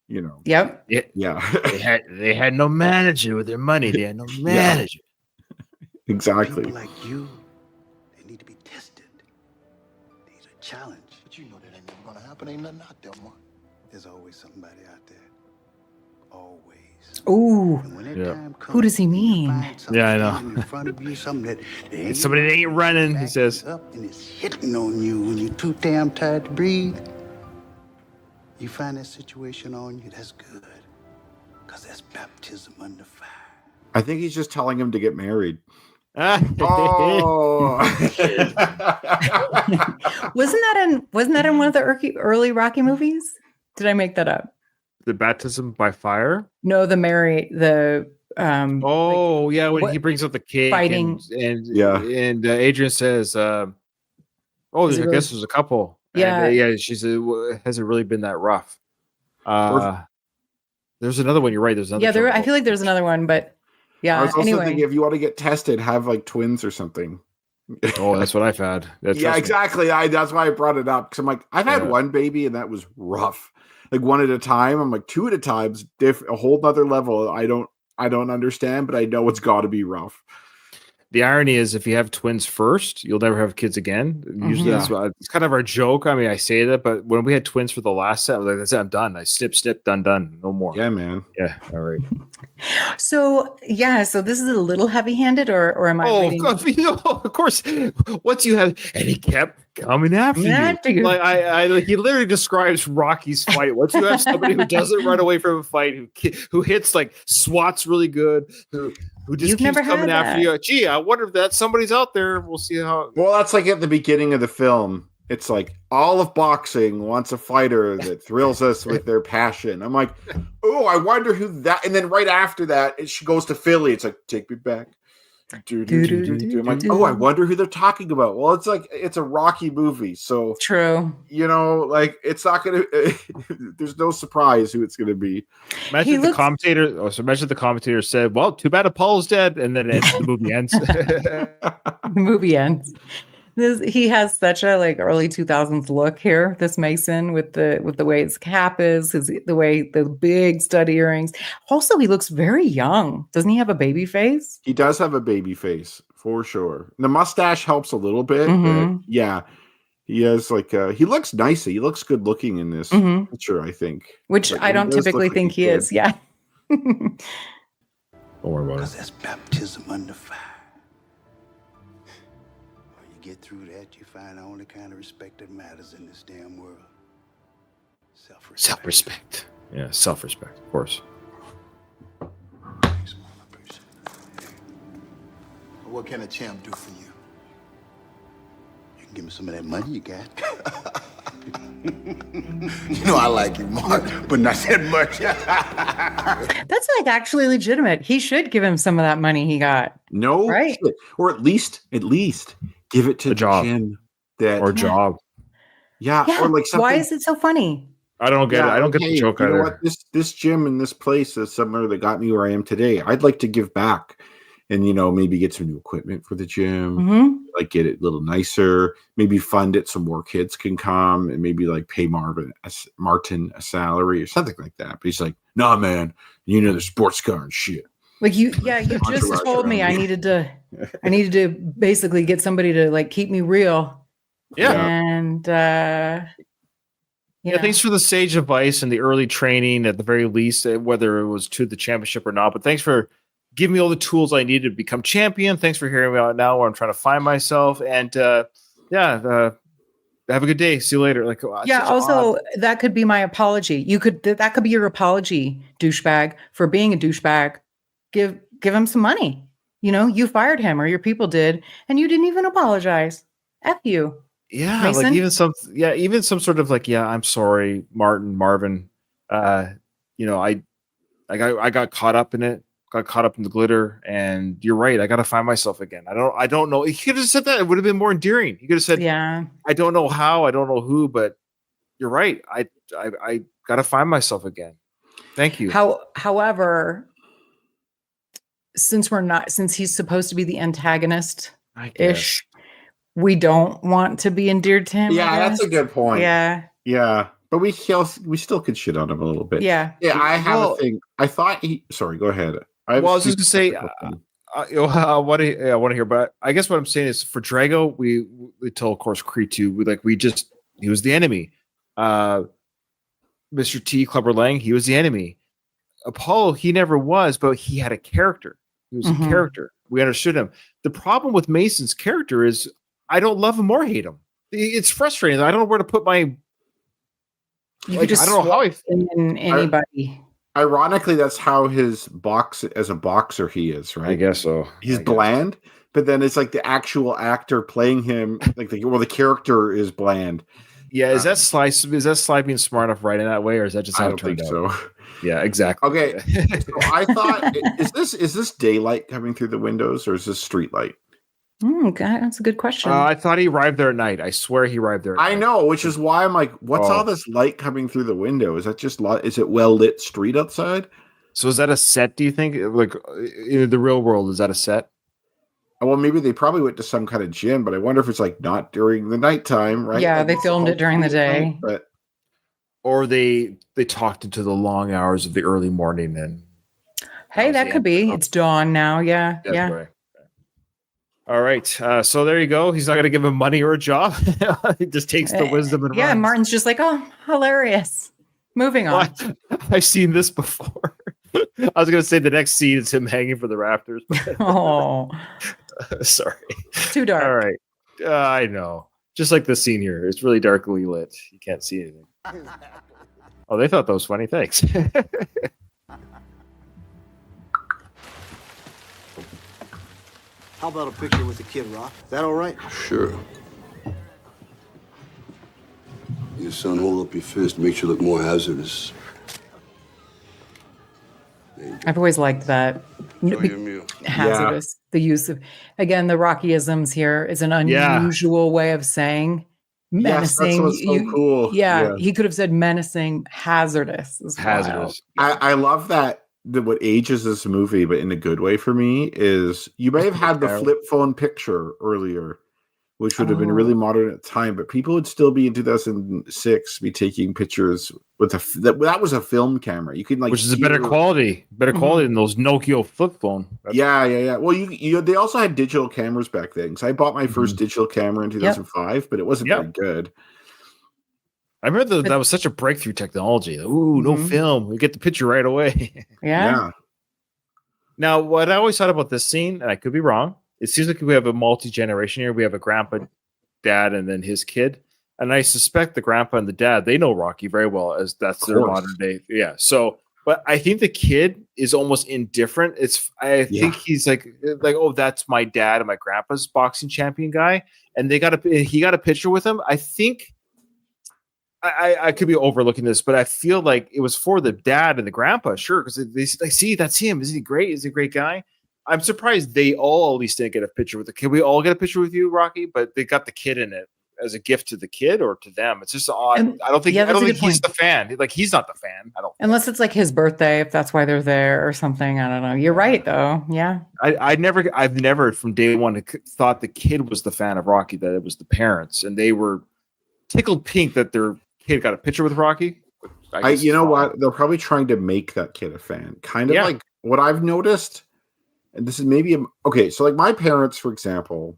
Yep. Yeah. they had no manager with their money. They had no manager. Exactly. People like you, they need to be tested. They need a challenge. But you know that ain't never going to happen. Ain't nothing out there, Mark. There's always somebody out there. Always. Ooh. Comes, who does he mean? Yeah, I know. In front of you, something that somebody that ain't running, he says. Up and it's hitting on you when you're too damn tired to breathe. You find that situation on you, that's good. Because that's baptism under fire. I think he's just telling him to get married. Wasn't that in one of the early Rocky movies? Did I make that up? The baptism by fire? No, when he brings up the cake fighting and Adrian says, I guess there's a couple. And, she said, has it really been that rough? There's another one. You're right. There's another. I feel like there's another one, but yeah. I was also thinking if you want to get tested, have like twins or something. Oh, that's what I've had. Exactly. That's why I brought it up because I'm like, I've had one baby and that was rough. Like one at a time. I'm like 2 at a time's a whole nother level. I don't understand, but I know it's got to be rough. The irony is, if you have twins first, you'll never have kids again. Usually, it's kind of our joke. I mean, I say that, but when we had twins for the last set, I was like, "That's it, I'm done. I snip, done, no more." Yeah, man. Yeah, all right. So this is a little heavy-handed, or am I? Oh, of course. Once you have, and he kept coming after you. Like he literally describes Rocky's fight. Once you have somebody who doesn't run away from a fight, who hits like swats really good, who just keeps coming after you. Gee, I wonder if that somebody's out there. We'll see how. Well, that's like at the beginning of the film. It's like all of boxing wants a fighter that thrills us with their passion. I'm like, oh, I wonder who that. And then right after that, she goes to Philly. It's like, take me back. I'm like, oh, I wonder who they're talking about. Well, it's like it's a Rocky movie, so true. Like it's not gonna. There's no surprise who it's gonna be. Imagine the commentator said, "Well, too bad Apollo's dead," and then the movie ends. The movie ends. He has such a like early 2000s look here, this Mason, with the way his cap is, the way the big stud earrings. Also, he looks very young. Doesn't he have a baby face? He does have a baby face for sure. The mustache helps a little bit, but yeah, he has like he looks nice. He looks good looking in this picture, I think. Which like, I don't typically think he is. Yeah. Don't worry about it. Because that's baptism under fire. When you get through that, you find the only kind of respect that matters in this damn world. Self-respect. Self-respect. Yeah, self-respect, of course. Thanks, Mom. I appreciate it. What can a champ do for you? You can give me some of that money you got. You know I like you, Mark, but not that much. That's like actually legitimate. He should give him some of that money he got. No, right? Shit. Or at least give it to a job Jim that job. Yeah, or like something. Why is it so funny? I don't get it. I don't get the joke you either. know what? This gym and this place is somewhere that got me where I am today. I'd like to give back and, maybe get some new equipment for the gym, like get it a little nicer, maybe fund it so more kids can come and maybe like pay Martin a salary or something like that. But he's like, nah, man, the sports car and shit. Like you just told me I needed to basically get somebody to like keep me real. Yeah. And thanks for the sage advice and the early training at the very least, whether it was to the championship or not. But thanks for giving me all the tools I needed to become champion. Thanks for hearing me out now where I'm trying to find myself. And have a good day. See you later. Like, also that could be my apology. That could be your apology, douchebag, for being a douchebag. Give him some money. You fired him or your people did, and you didn't even apologize. F you. Yeah, Mason? like even some sort of like, I'm sorry, Marvin. I got caught up in it. Got caught up in the glitter, and you're right. I got to find myself again. I don't know. He could have said that. It would have been more endearing. He could have said, "Yeah, I don't know how, I don't know who, but you're right. I got to find myself again." Thank you. However, since he's supposed to be the antagonist ish, we don't want to be endeared to him. Yeah, that's a good point. Yeah. But we still could shit on him a little bit. Yeah. I have a thing. I thought sorry, go ahead. I was just gonna say, I want to hear, but I guess what I'm saying is for Drago, we told, of course, Creed 2, he was the enemy. Mr. T, Clubber Lang, he was the enemy. Apollo, he never was, but he had a character. He was a character. We understood him. The problem with Mason's character is I don't love him or hate him. It's frustrating. I don't know where to put my. I don't know how in anybody. Ironically, that's how his as a boxer he is, right? I guess so. He's bland, but then it's like the actual actor playing him, like the character is bland. Yeah, is that Sly? Is that Sly being smart enough writing that way, or is that just how it turned out? So. Yeah, exactly. Okay, so I thought, is this daylight coming through the windows, or is this street light? God, that's a good question. I thought he arrived there at night. I swear he arrived there. I know, which is why I'm like, what's all this light coming through the window? Is that just is it well lit street outside? So is that a set? Do you think, like in the real world, is that a set? Well, maybe they probably went to some kind of gym, but I wonder if it's like not during the nighttime, right? Yeah, like they filmed it during the day, or they talked into the long hours of the early morning. And hey, that could be. It's dawn now. Yeah, yeah. Right. All right. So there you go. He's not going to give him money or a job. He just takes the wisdom and runs. Martin's just like, oh, hilarious. Moving on. I've seen this before. I was going to say the next scene is him hanging for the rafters. Oh, sorry. Too dark. All right. I know. Just like the scene here. It's really darkly lit. You can't see anything. Oh, they thought that was funny. Thanks. How about a picture with the kid, Rock? Is that all right? Sure. Your son, hold up your fist. Makes you look more hazardous. I've always liked that. Hazardous. Yeah. The use of, again, the Rockyisms here is an unusual way of saying menacing. Yes, that's what's so cool. Yeah, he could have said menacing, hazardous. Hazardous. I love that. What ages this movie, but in a good way for me, is you may have had the flip phone picture earlier which would have been really modern at the time, but people would still be in 2006 be taking pictures with that was a film camera. You could like, which is a better quality than those Nokia flip phone. Yeah. Well, they also had digital cameras back then. So I bought my first digital camera in 2005, but it wasn't very good. I remember that was such a breakthrough technology. Ooh, no film. We get the picture right away. Yeah. Now, what I always thought about this scene, and I could be wrong, it seems like we have a multi-generation here. We have a grandpa, dad, and then his kid. And I suspect the grandpa and the dad, they know Rocky very well, as that's their modern day. Yeah. So, but I think the kid is almost indifferent. I think he's like, oh, that's my dad and my grandpa's boxing champion guy. And he got a picture with him. I think I could be overlooking this, but I feel like it was for the dad and the grandpa, sure, because they see that's him. Is he great? Is he a great guy? I'm surprised they all at least didn't get a picture with the kid. We all get a picture with you, Rocky, but they got the kid in it as a gift to the kid or to them. It's just odd. I don't think he's the fan. Like, he's not the fan. Unless it's like his birthday, if that's why they're there or something. I don't know. You're right, though. Yeah. I've never from day one thought the kid was the fan of Rocky, that it was the parents, and they were tickled pink that their kid got a picture with Rocky. You know what? They're probably trying to make that kid a fan. Kind of like what I've noticed, and this is maybe okay. So like my parents, for example,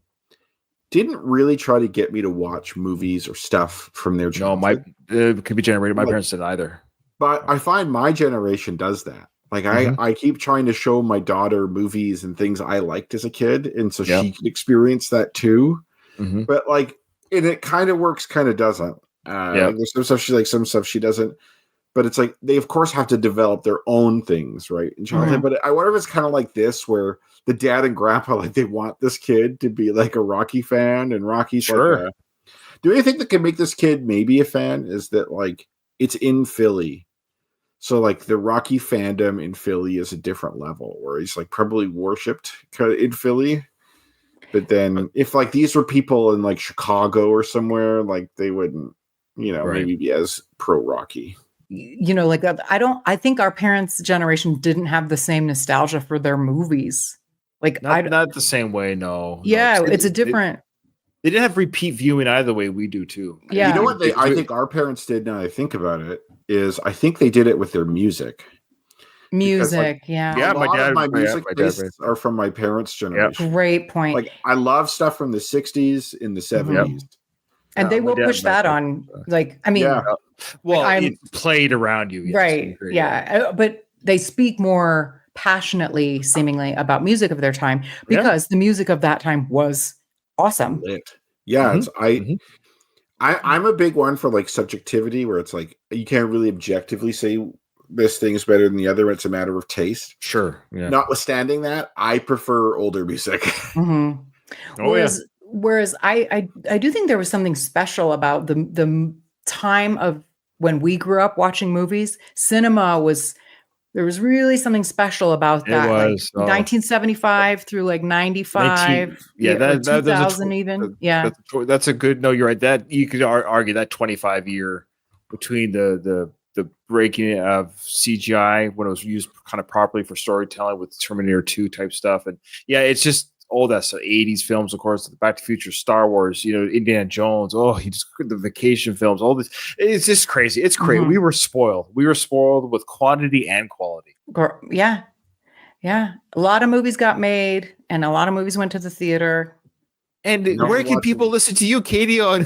didn't really try to get me to watch movies or stuff from their childhood. It could be generated. My parents didn't either. But I find my generation does that. Like I keep trying to show my daughter movies and things I liked as a kid, and so she can experience that too. But like, and it kind of works, kind of doesn't. Like there's some stuff she likes, some stuff she doesn't. But it's like they of course have to develop their own things, right? In childhood. But I wonder if it's kind of like this, where the dad and grandpa, like, they want this kid to be like a Rocky fan, and Rocky's like, do you think that can make this kid maybe a fan? Is that like it's in Philly, so like the Rocky fandom in Philly is a different level, where he's like probably worshipped in Philly. But then if like these were people in like Chicago or somewhere, like they wouldn't, maybe be as pro Rocky. Like I think our parents' generation didn't have the same nostalgia for their movies. Like not the same way. No. Yeah. It's a different. They didn't have repeat viewing either way we do too. Yeah. You know what I think our parents did, now I think about it, is I think they did it with their music. Music, yeah. My music tastes are from my parents' generation. Great point. Like I love stuff from the 60s in the 70s. And they will push that on, like, I mean, it played around you. Right. Yeah. But they speak more passionately, seemingly, about music of their time, because the music of that time was awesome. Yeah. I'm a big one for like subjectivity, where it's like you can't really objectively say this thing is better than the other. It's a matter of taste. Sure. Yeah. Notwithstanding that, I prefer older music. Whereas I do think there was something special about the time of when we grew up watching movies. There was really something special about that. Like 1975 through like 95. 2000 even. That's a good. No, you're right. That you could argue that 25 year between the breaking of CGI when it was used kind of properly for storytelling with Terminator 2 type stuff, and it's just all that stuff. 80s films, of course, Back to the Future, Star Wars, Indiana Jones. The vacation films, all this. It's just crazy. It's crazy. We were spoiled. We were spoiled with quantity and quality. Yeah. A lot of movies got made, and a lot of movies went to the theater. And where can people listen to you, Katie, on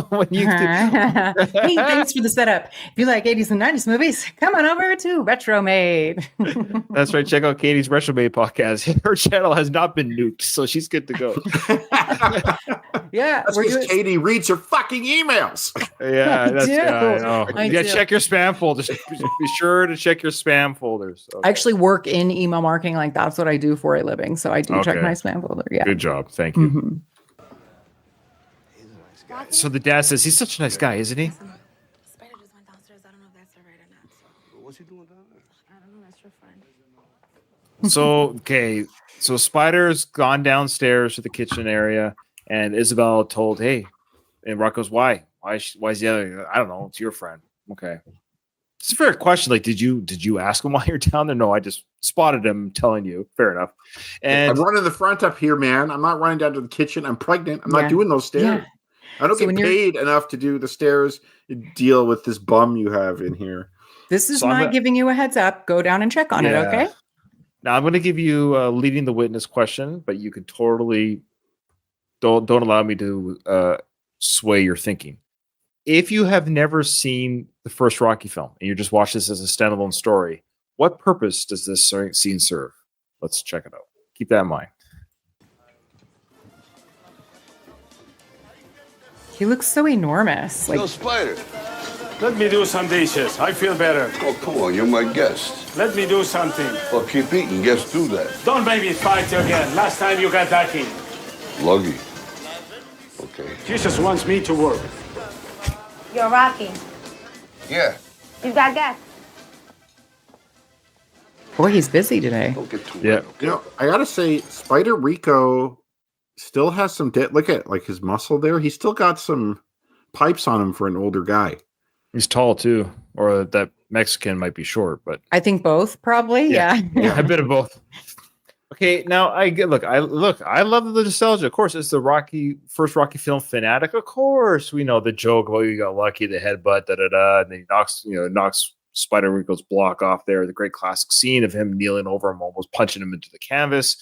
when you Hey, thanks for the setup. If you like 80s and 90s movies, come on over to Retro Made. That's right. Check out Katie's Retro Made podcast. Her channel has not been nuked, so she's good to go. That's because Katie reads her fucking emails. Check your spam folders. Be sure to check your spam folders. I actually work in email marketing. Like, that's what I do for a living. So I do check my spam folder. Yeah. Good job. Thank you. So the dad says he's such a nice guy, isn't he? Spider just went downstairs. I don't know if that's right or not. So. What's he doing down there? I don't know. That's your friend. So Spider's gone downstairs to the kitchen area, and Isabel told, "Hey," and Rock goes, "Why? Why is the other? I don't know. It's your friend." Okay. It's a fair question. Like, did you ask him while you're down there? No, I just spotted him. I'm telling you, fair enough. And I'm running the front up here, man. I'm not running down to the kitchen. I'm pregnant. I'm not doing those stairs. I don't get paid enough to do the stairs. Deal with this bum you have in here. This is my giving you a heads up. Go down and check on it, okay? Now I'm going to give you a leading the witness question, but you can totally don't allow me to sway your thinking. If you have never seen the first Rocky film and you just watch this as a standalone story, what purpose does this scene serve? Let's check it out. Keep that in mind. He looks so enormous. Yo, Spider. Let me do some dishes. I feel better. Oh, come on. You're my guest. Let me do something. Well, keep eating. Guests do that. Don't make me fight you again. Last time you got lucky. Lucky. Okay. Jesus wants me to work. You're Rocky. Yeah. You got guests. Boy, he's busy today. Don't get too Yeah. You know, I gotta say, Spider Rico still has some look at like his muscle there. He's still got some pipes on him for an older guy. He's tall too, or that Mexican might be short, but I think both probably. Yeah. A bit of both. Okay, now I love the nostalgia. Of course, it's the first Rocky film fanatic. Of course, we know the joke. Oh, you got lucky, the headbutt, and then he knocks Spider Rico's block off there. The great classic scene of him kneeling over him, almost punching him into the canvas.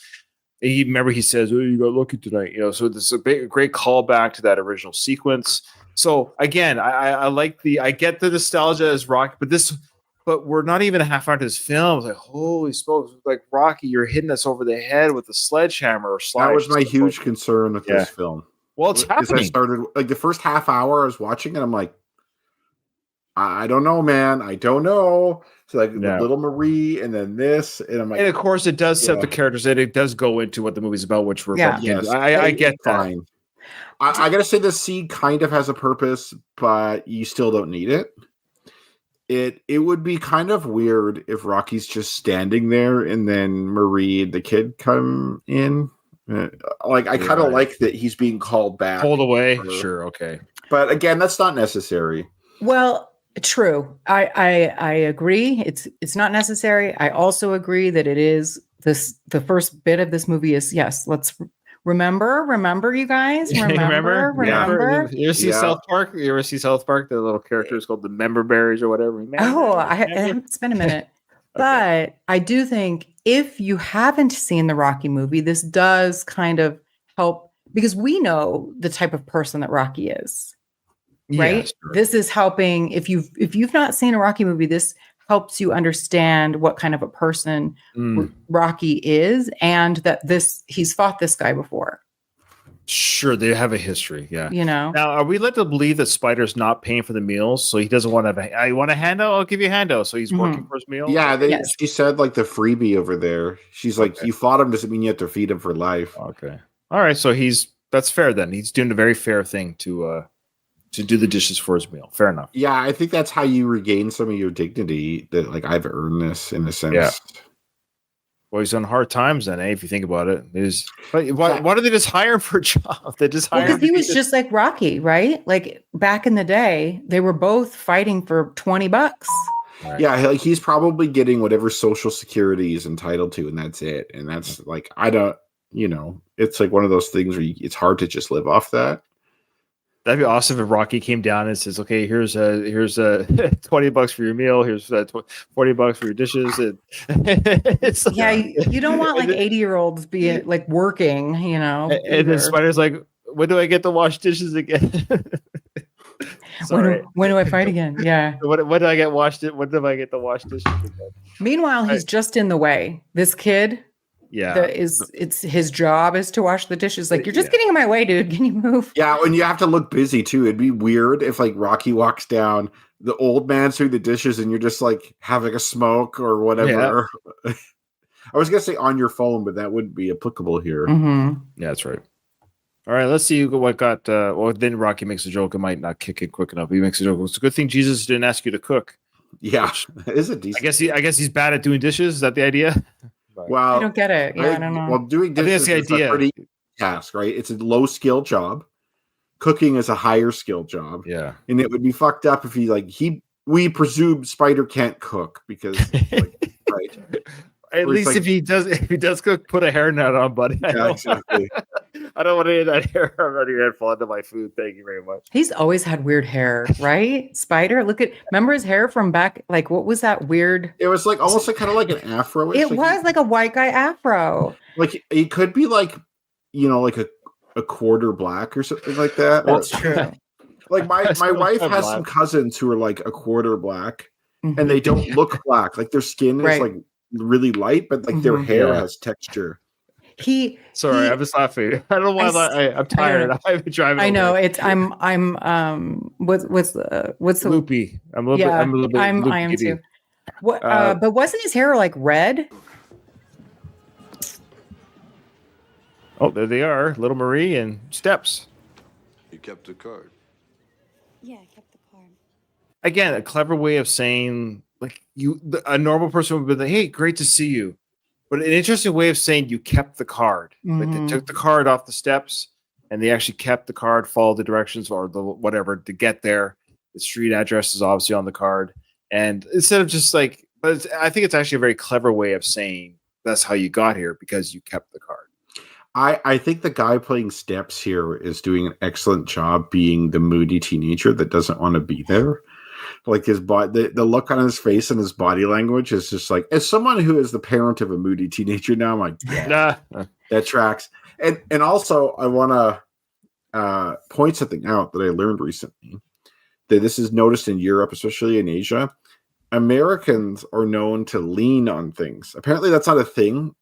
He says, "Oh, you got lucky tonight." So this is a great callback to that original sequence. So again, I get the nostalgia as Rocky, but we're not even a half hour into this film. It's like, holy smokes, like Rocky, you're hitting us over the head with a sledgehammer or slide. That was my huge concern with this film. Well, it's happening. I started like the first half hour, I was watching it. I'm like, I don't know, man. I don't know. So like the little Marie, and then this, and I'm like, and of course, it does set the characters, and it does go into what the movie's about, which we're about to get. I get fine. I gotta say, this scene kind of has a purpose, but you still don't need it. It would be kind of weird if Rocky's just standing there and then Marie and the kid come in. I kind of like that he's being called back, pulled away. Sure, okay, but again, that's not necessary. Well, true. I agree. It's not necessary. I also agree that it is the first bit of this movie is let's remember you guys. Remember. You ever see South Park? You ever see South Park? The little character is called the member berries or whatever. It's been a minute. But I do think if you haven't seen the Rocky movie, this does kind of help because we know the type of person that Rocky is. Right? Yes, sure. This is helping if you've not seen a Rocky movie, this helps you understand what kind of a person Rocky is and that he's fought this guy before. Sure, they have a history, yeah. Now, are we led to believe that Spider's not paying for the meals, so he doesn't want to I want a handout? I'll give you a handout. So he's working for his meal? Yeah, she said like the freebie over there. She's like, you fought him doesn't mean you have to feed him for life. Okay. All right, so that's fair then. He's doing a very fair thing to do the dishes for his meal. Fair enough. Yeah, I think that's how you regain some of your dignity. That like I've earned this in a sense. Yeah. Well, he's on hard times then, if you think about it. Why do they just hire him for a job? They just hire him because he was just like Rocky, right? Like back in the day, they were both fighting for $20. Right. Yeah, like he's probably getting whatever Social Security he's entitled to, and that's it. And that's like it's like one of those things where it's hard to just live off that. That'd be awesome if Rocky came down and says, "Okay, here's $20 for your meal. Here's $40 for your dishes." You don't want like 80-year-olds be like working, And then Spider's like, "When do I get to wash dishes again?" when do I fight again? Yeah. When do I get washed? When do I get to wash dishes again? Meanwhile, he's just in the way. This kid. Yeah, it's his job is to wash the dishes. Like, you're just getting in my way, dude. Can you move? Yeah, and you have to look busy too. It'd be weird if like Rocky walks down, the old man's doing the dishes, and you're just like having a smoke or whatever. Yeah. I was gonna say on your phone, but that wouldn't be applicable here. Mm-hmm. Yeah, that's right. All right, let's see what got. Then Rocky makes a joke. It might not kick in quick enough. He makes a joke. It's a good thing Jesus didn't ask you to cook. Yeah, is it decent? I guess he's bad at doing dishes. Is that the idea? Well, I don't get it. Yeah, I don't know. Well, doing dishes is a pretty task, right? It's a low skill job. Cooking is a higher skill job. Yeah, and it would be fucked up if he we presume Spider can't cook because, like, right? At least like, if he does cook, put a hairnet on, buddy. Yeah, exactly. I don't want any of that hair on your head fall into my food. Thank you very much. He's always had weird hair, right? Spider, remember his hair from back? Like, what was that weird? It was like almost like kind of like an afro. It was like a white guy afro. Like he could be like, like a quarter black or something like that. That's true. Like my wife has some cousins who are like a quarter black, and they don't look black. Like their skin is like really light, but like their hair has texture. Sorry, I'm just laughing. I don't know why I'm tired. I've been driving. I know it's. I'm. What's the loopy? I'm a little bit. I am too. What? But wasn't his hair like red? Oh, there they are, Little Marie and Steps. You kept the card. Yeah, I kept the card. Again, a clever way of saying, like, a normal person would be like, "Hey, great to see you," but an interesting way of saying you kept the card. Like they took the card off the steps, and they actually kept the card, followed the directions or the whatever to get there. The street address is obviously on the card, and instead of just like, but I think it's actually a very clever way of saying that's how you got here because you kept the card. I think the guy playing Steps here is doing an excellent job being the moody teenager that doesn't want to be there. Like his body, the look on his face and his body language is just like, as someone who is the parent of a moody teenager now, I'm like, yeah, that tracks. And also I want to point something out that I learned recently, that this is noticed in Europe, especially in Asia. Americans are known to lean on things. Apparently that's not a thing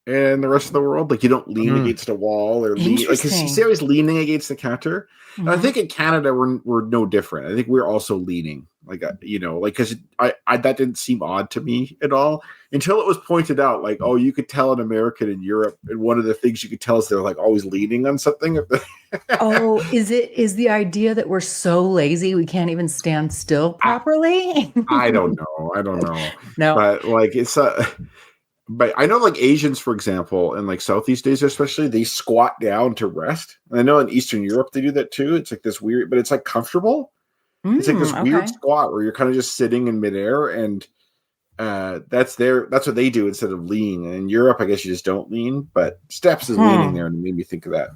in the rest of the world. Like you don't lean against a wall or lean, like, because you see always leaning against the counter. And I think in Canada we're no different. I think we're also leaning, like because I that didn't seem odd to me at all until it was pointed out. Like, oh, you could tell an American in Europe, and one of the things you could tell is they're like always leaning on something. Oh, is the idea that we're so lazy we can't even stand still properly? I don't know. No, but like it's But I know, like Asians, for example, and like Southeast Asia, especially, they squat down to rest. And I know in Eastern Europe they do that too. It's like this weird, but it's like comfortable. It's like this weird squat where you're kind of just sitting in midair, and that's what they do instead of lean. And in Europe, I guess you just don't lean, but Steps is leaning there, and it made me think of that.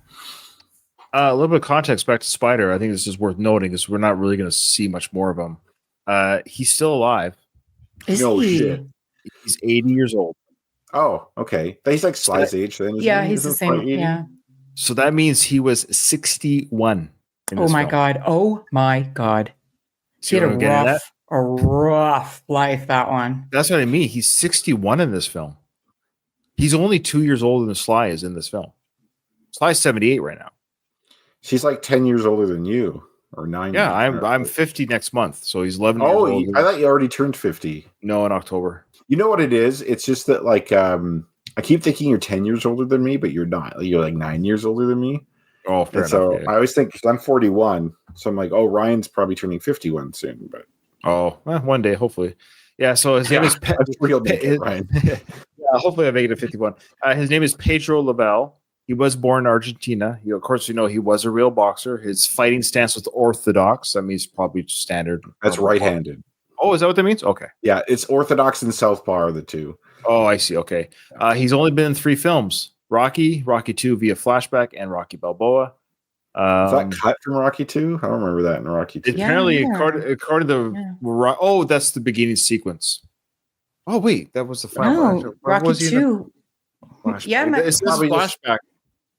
A little bit of context back to Spider. I think this is worth noting because we're not really going to see much more of him. He's still alive. Is he? Shit. He's 80 years old. Oh, okay. He's like Sly's age then. Yeah, he's the same. Yeah. So that means he was 61. Oh my god. He had a rough life, that one. That's what I mean. He's 61 in this film. He's only 2 years older than Sly is in this film. Sly's 78 right now. She's like 10 years older than you, or 9. Yeah, I'm 50 next month, so he's 11 years old. old. I thought you already turned 50. No, in October. You know what it is? It's just that, like, I keep thinking you're 10 years older than me, but you're not. You're like 9 years older than me. Oh, fair enough. So I always think, because I'm 41, so I'm like, oh, Ryan's probably turning 51 soon. But one day, hopefully. Yeah. So his name is Ryan. Yeah, hopefully I make it to 51. His name is Pedro Lavelle. He was born in Argentina. Of course, he was a real boxer. His fighting stance was orthodox. That means probably standard. That's right-handed. Oh, is that what that means? Okay. Yeah, it's orthodox and southpaw are the two. Oh, I see. Okay. He's only been in 3 films: Rocky, Rocky 2 via flashback, and Rocky Balboa. Is that cut from Rocky 2? I don't remember that in Rocky 2. Apparently, according to that's the beginning sequence. Oh, wait, that was the flashback. Oh, Rocky 2. Yeah, it's flashback.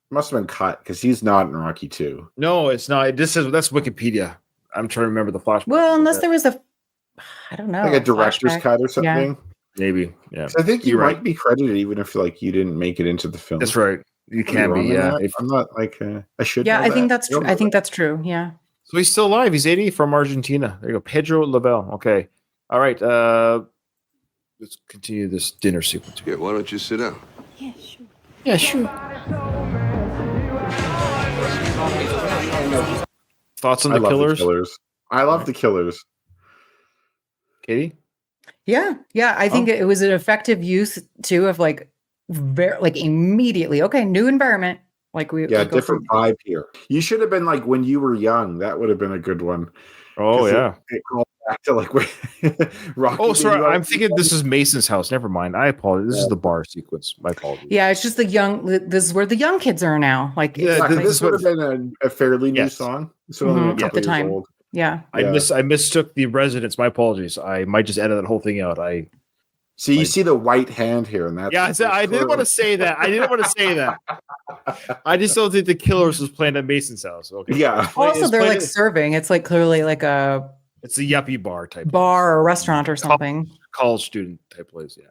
Must have been cut because he's not in Rocky 2. No, it's not. This says that's Wikipedia. I'm trying to remember the flashback. Well, unless there was I don't know, like a director's cut or something. Yeah. Maybe. Yeah. So I think you might be credited even if like you didn't make it into the film. That's right. You can be. Yeah. I'm not like I should. Yeah, I think that's true. I think that's true. Yeah. So he's still alive. He's 80 from Argentina. There you go. Pedro Lavelle. Okay. All right. Let's continue this dinner sequence. Yeah. Why don't you sit down? Yeah, sure. Yeah, sure. Thoughts on the Killers? I love the Killers. Katie? Yeah. I think it was an effective use too of like immediately. Okay, new environment. Like different vibe here. You should have been like when you were young. That would have been a good one. Oh yeah. It called back to like where Rocky. Oh, sorry. I'm thinking this is Mason's house. Never mind. I apologize. This is the bar sequence. My apologies. Yeah, it's just this is where the young kids are now. Like, yeah, this would have been a fairly new song. This would have been a couple at the time. years old. Yeah. I mistook the residents. My apologies. I might just edit that whole thing out. You see the white hand here, and that's I didn't want to say that. I just don't think the Killers was playing at Mason's house. Okay. Yeah. Also, they're like serving. It's like clearly like it's a yuppie bar type bar or restaurant or something. College student type place. Yeah.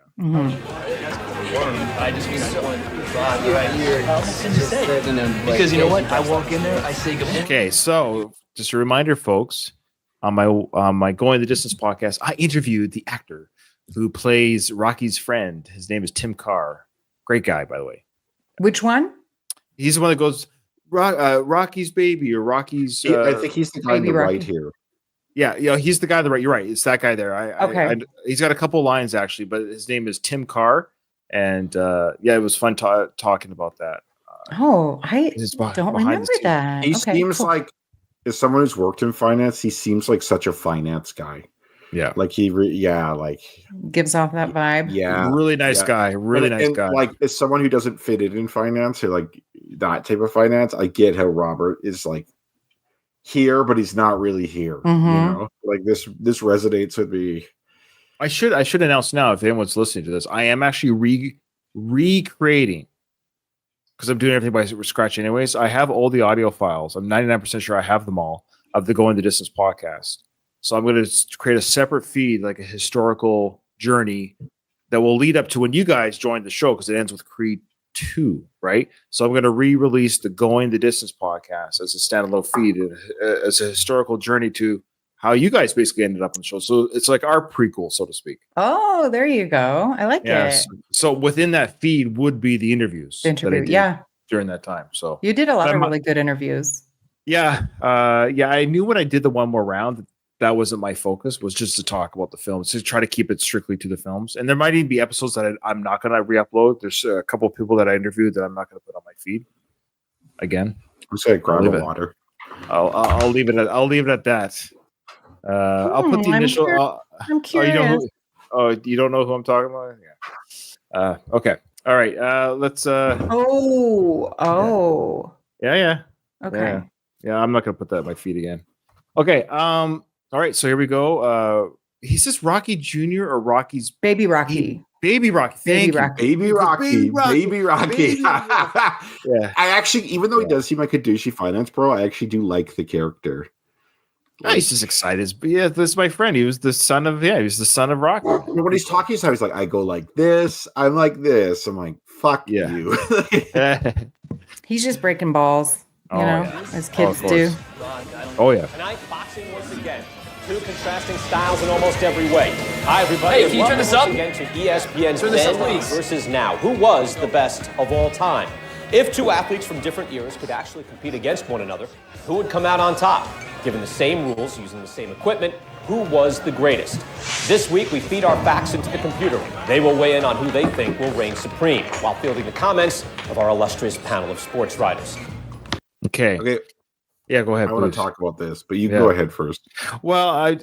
I just because you know what? I walk in there, I say good morning. Okay, so just a reminder, folks, on my Going the Distance podcast, I interviewed the actor who plays Rocky's friend. His name is Tim Carr. Great guy, by the way. Which one? He's the one that goes Rocky's baby or Rocky's. I think he's the guy on the right here. Yeah, he's the guy on the right. You're right. It's that guy there. Okay. He's got a couple lines actually, but his name is Tim Carr, and it was fun talking about that. I don't remember that. He seems like, as someone who's worked in finance, he seems like such a finance guy. Yeah, like gives off that vibe. Yeah, really nice guy. Really nice guy. Like, as someone who doesn't fit in finance or like that type of finance, I get how Robert is like here, but he's not really here. You know, like this resonates with me. I should announce now, if anyone's listening to this, I am actually recreating, because I'm doing everything by scratch anyways. I have all the audio files. I'm 99% sure I have them all of the Going the Distance podcast. So I'm going to create a separate feed, like a historical journey that will lead up to when you guys join the show, because it ends with Creed 2, right? So I'm going to re-release the Going the Distance podcast as a standalone feed, as a historical journey to how you guys basically ended up on the show. So it's like our prequel, so to speak. Oh, there you go. I like it. So within that feed would be the interviews. During that time. So you did a lot of really good interviews. Yeah. I knew when I did the one more round that wasn't my focus, was just to talk about the films, to try to keep it strictly to the films. And there might even be episodes that I'm not going to re-upload. There's a couple of people that I interviewed that I'm not going to put on my feed. Again, I'm saying grab a water. I'll leave it at that. I'll put the initial. I'm curious. You don't know who I'm talking about? Yeah. Okay. All right. Let's. Yeah. Okay. Yeah. I'm not gonna put that in my feed again. Okay. All right. So here we go. He says Rocky Jr. or Rocky's Baby Rocky. Baby Rocky. Baby Rocky. Yeah. I actually, even though he does seem like a douchey finance bro, I actually do like the character. He's just excited. But yeah, this is my friend. He was the son of Rocky. When he's talking, he's like, I go like this. I'm like this. I'm like, fuck you. He's just breaking balls, you know, as kids do. Oh, yeah. Tonight, boxing once again. Two contrasting styles in almost every way. Hi, everybody. Hey, can you turn this up? Again to ESPN's Then versus Now. Who was the best of all time? If two athletes from different eras could actually compete against one another, who would come out on top? Given the same rules, using the same equipment, who was the greatest? This week, we feed our facts into the computer. They will weigh in on who they think will reign supreme, while fielding the comments of our illustrious panel of sports writers. Okay. Yeah, go ahead. I want to talk about this, but you go ahead first. Well,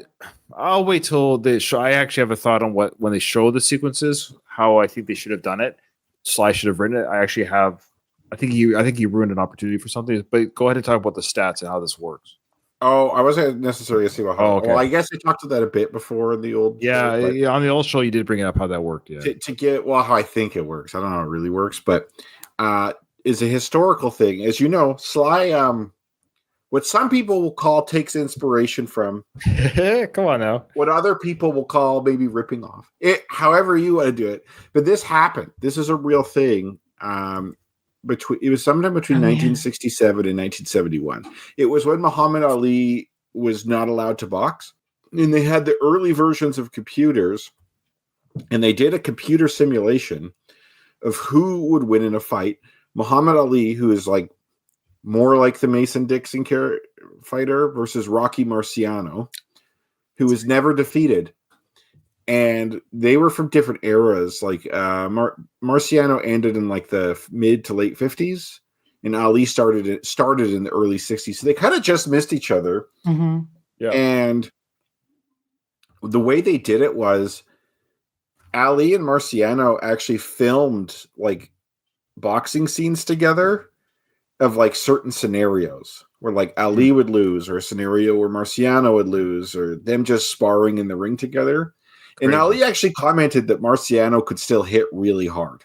I'll wait till they show. I actually have a thought on when they show the sequences, how I think they should have done it. Sly should have written it. I actually have. I think you ruined an opportunity for something. But go ahead and talk about the stats and how this works. Oh, I wasn't necessarily asking about how. Well, I guess I talked to that a bit before in the old. Yeah, on the old show, you did bring up how that worked. Yeah, to get how I think it works. I don't know how it really works, but is a historical thing, as you know. Sly, what some people will call takes inspiration from. Come on now. What other people will call maybe ripping off it. However you want to do it, but this happened. This is a real thing. It was sometime between 1967 and 1971. It was when Muhammad Ali was not allowed to box, and they had the early versions of computers, and they did a computer simulation of who would win in a fight. Muhammad Ali, who is like more like the Mason Dixon fighter, versus Rocky Marciano, who was never defeated. And they were from different eras. Like Marciano ended in like the mid to late 50s, and Ali started in the early 60s. So they kind of just missed each other. Mm-hmm. Yeah. And the way they did it was Ali and Marciano actually filmed like boxing scenes together of like certain scenarios where like Ali would lose, or a scenario where Marciano would lose, or them just sparring in the ring together. Crazy. And Ali actually commented that Marciano could still hit really hard.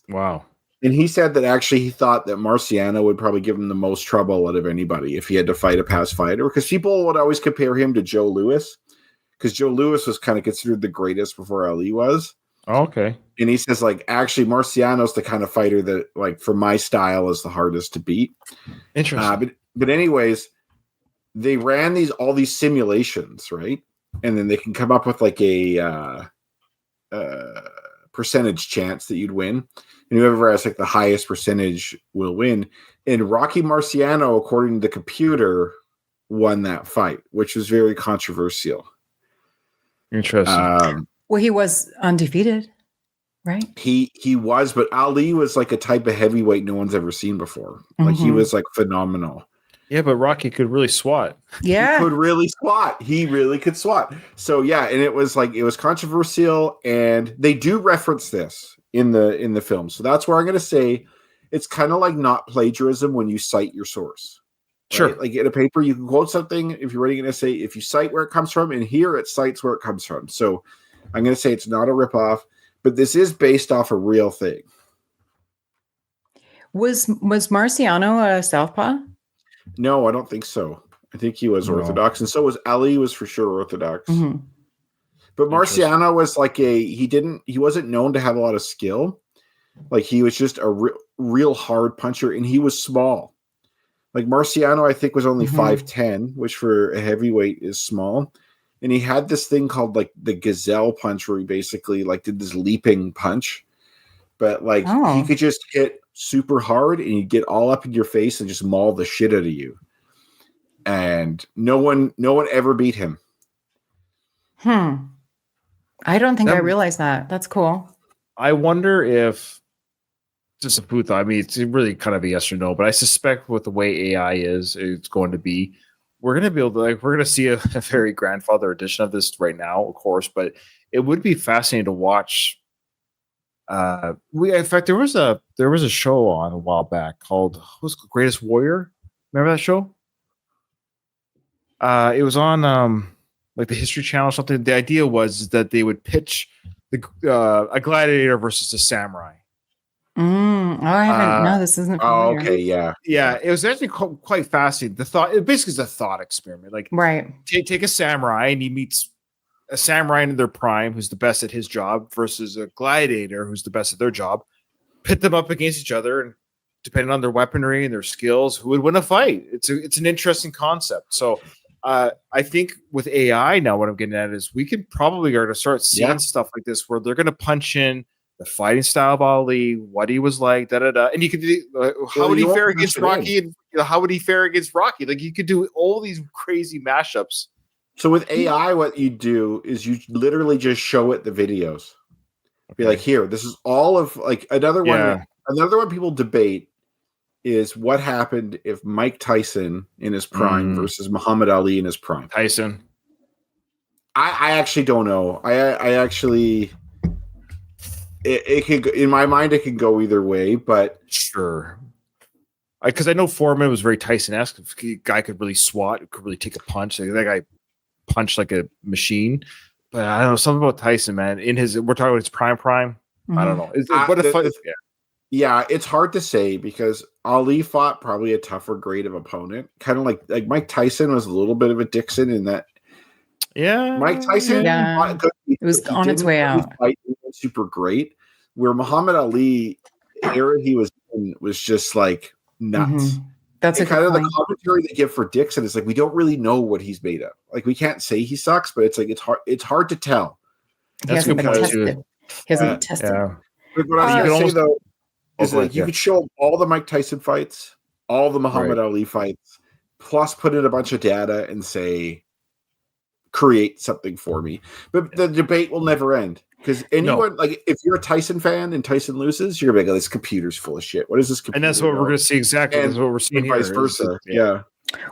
Wow. And he said that actually he thought that Marciano would probably give him the most trouble out of anybody if he had to fight a past fighter, because people would always compare him to Joe Louis, because Joe Louis was kind of considered the greatest before Ali was. Oh, okay. And he says, like, actually, Marciano's the kind of fighter that, like, for my style is the hardest to beat. Interesting. But anyways, they ran all these simulations, right? And then they can come up with like a percentage chance that you'd win. And whoever has like the highest percentage will win. And Rocky Marciano, according to the computer, won that fight, which was very controversial. Interesting. Well, he was undefeated, right? He was, but Ali was like a type of heavyweight no one's ever seen before. Like he was like phenomenal. Yeah, but Rocky could really swat. Yeah. He could really swat. He really could swat. So yeah, and it was controversial, and they do reference this in the film. So that's where I'm gonna say it's kind of like not plagiarism when you cite your source. Sure. Right? Like in a paper, you can quote something if you're writing an essay, if you cite where it comes from, and here it cites where it comes from. So I'm going to say it's not a ripoff, but this is based off a real thing. Was Marciano a southpaw? No, I don't think so. I think he was orthodox, and so was Ali. Was for sure orthodox. Mm-hmm. But Marciano was like he wasn't known to have a lot of skill. Like he was just a real hard puncher, and he was small. Like Marciano, I think, was only 5'10", which for a heavyweight is small. And he had this thing called like the gazelle punch, where he basically like did this leaping punch. But like he could just hit super hard, and he'd get all up in your face and just maul the shit out of you. And no one ever beat him. I don't think I realized that. That's cool. I wonder if, just a food thought, I mean, it's really kind of a yes or no, but I suspect with the way AI is, it's going to be, we're going to be able to, like, we're going to see a very grandfather edition of this right now, of course, but it would be fascinating to watch. In fact, there was a show on a while back called Greatest Warrior. Remember that show? It was on like the History Channel or something. The idea was that they would pitch a gladiator versus a samurai. I haven't. No, this isn't. Familiar. Okay, yeah. It was actually quite fascinating. It basically is a thought experiment. Like, right, take a samurai, and he meets a samurai in their prime who's the best at his job versus a gladiator who's the best at their job. Pit them up against each other, and depending on their weaponry and their skills, who would win a fight? It's an interesting concept. So I think with AI now, what I'm getting at is we can probably going to start seeing stuff like this where they're going to punch in the fighting style of Ali, what he was like, and you could do how would he fare against Rocky, and how would he fare against Rocky? Like you could do all these crazy mashups. So with AI, what you do is you literally just show it the videos. Be like, here, this is all of like another one. Another one people debate is what happened if Mike Tyson in his prime versus Muhammad Ali in his prime. Tyson. I actually don't know. I actually. It could, in my mind, it can go either way, but sure. Because I know Foreman was very Tyson-esque. The guy could really swat, could really take a punch. Like, that guy punched like a machine. But I don't know, something about Tyson, man. We're talking about his prime. I don't know. It's hard to say because Ali fought probably a tougher grade of opponent. Kind of like Mike Tyson was a little bit of a Dixon in that. Yeah, Mike Tyson. It was on its way out. Super great. Where Muhammad Ali, the era he was in, was just like nuts. That's kind of the commentary they give for Dixon is like we don't really know what he's made of. Like we can't say he sucks, but it's like it's hard to tell. He hasn't been tested. He hasn't been tested. But what I was going to say though is that you could show all the Mike Tyson fights, all the Muhammad Ali fights, plus put in a bunch of data and say, create something for me. But the debate will never end. Because anyone, like, if you're a Tyson fan and Tyson loses, you're gonna be like, "This computer's full of shit. What is this computer?" And that's what we're gonna see exactly. That's what we're seeing here. Vice versa. Yeah.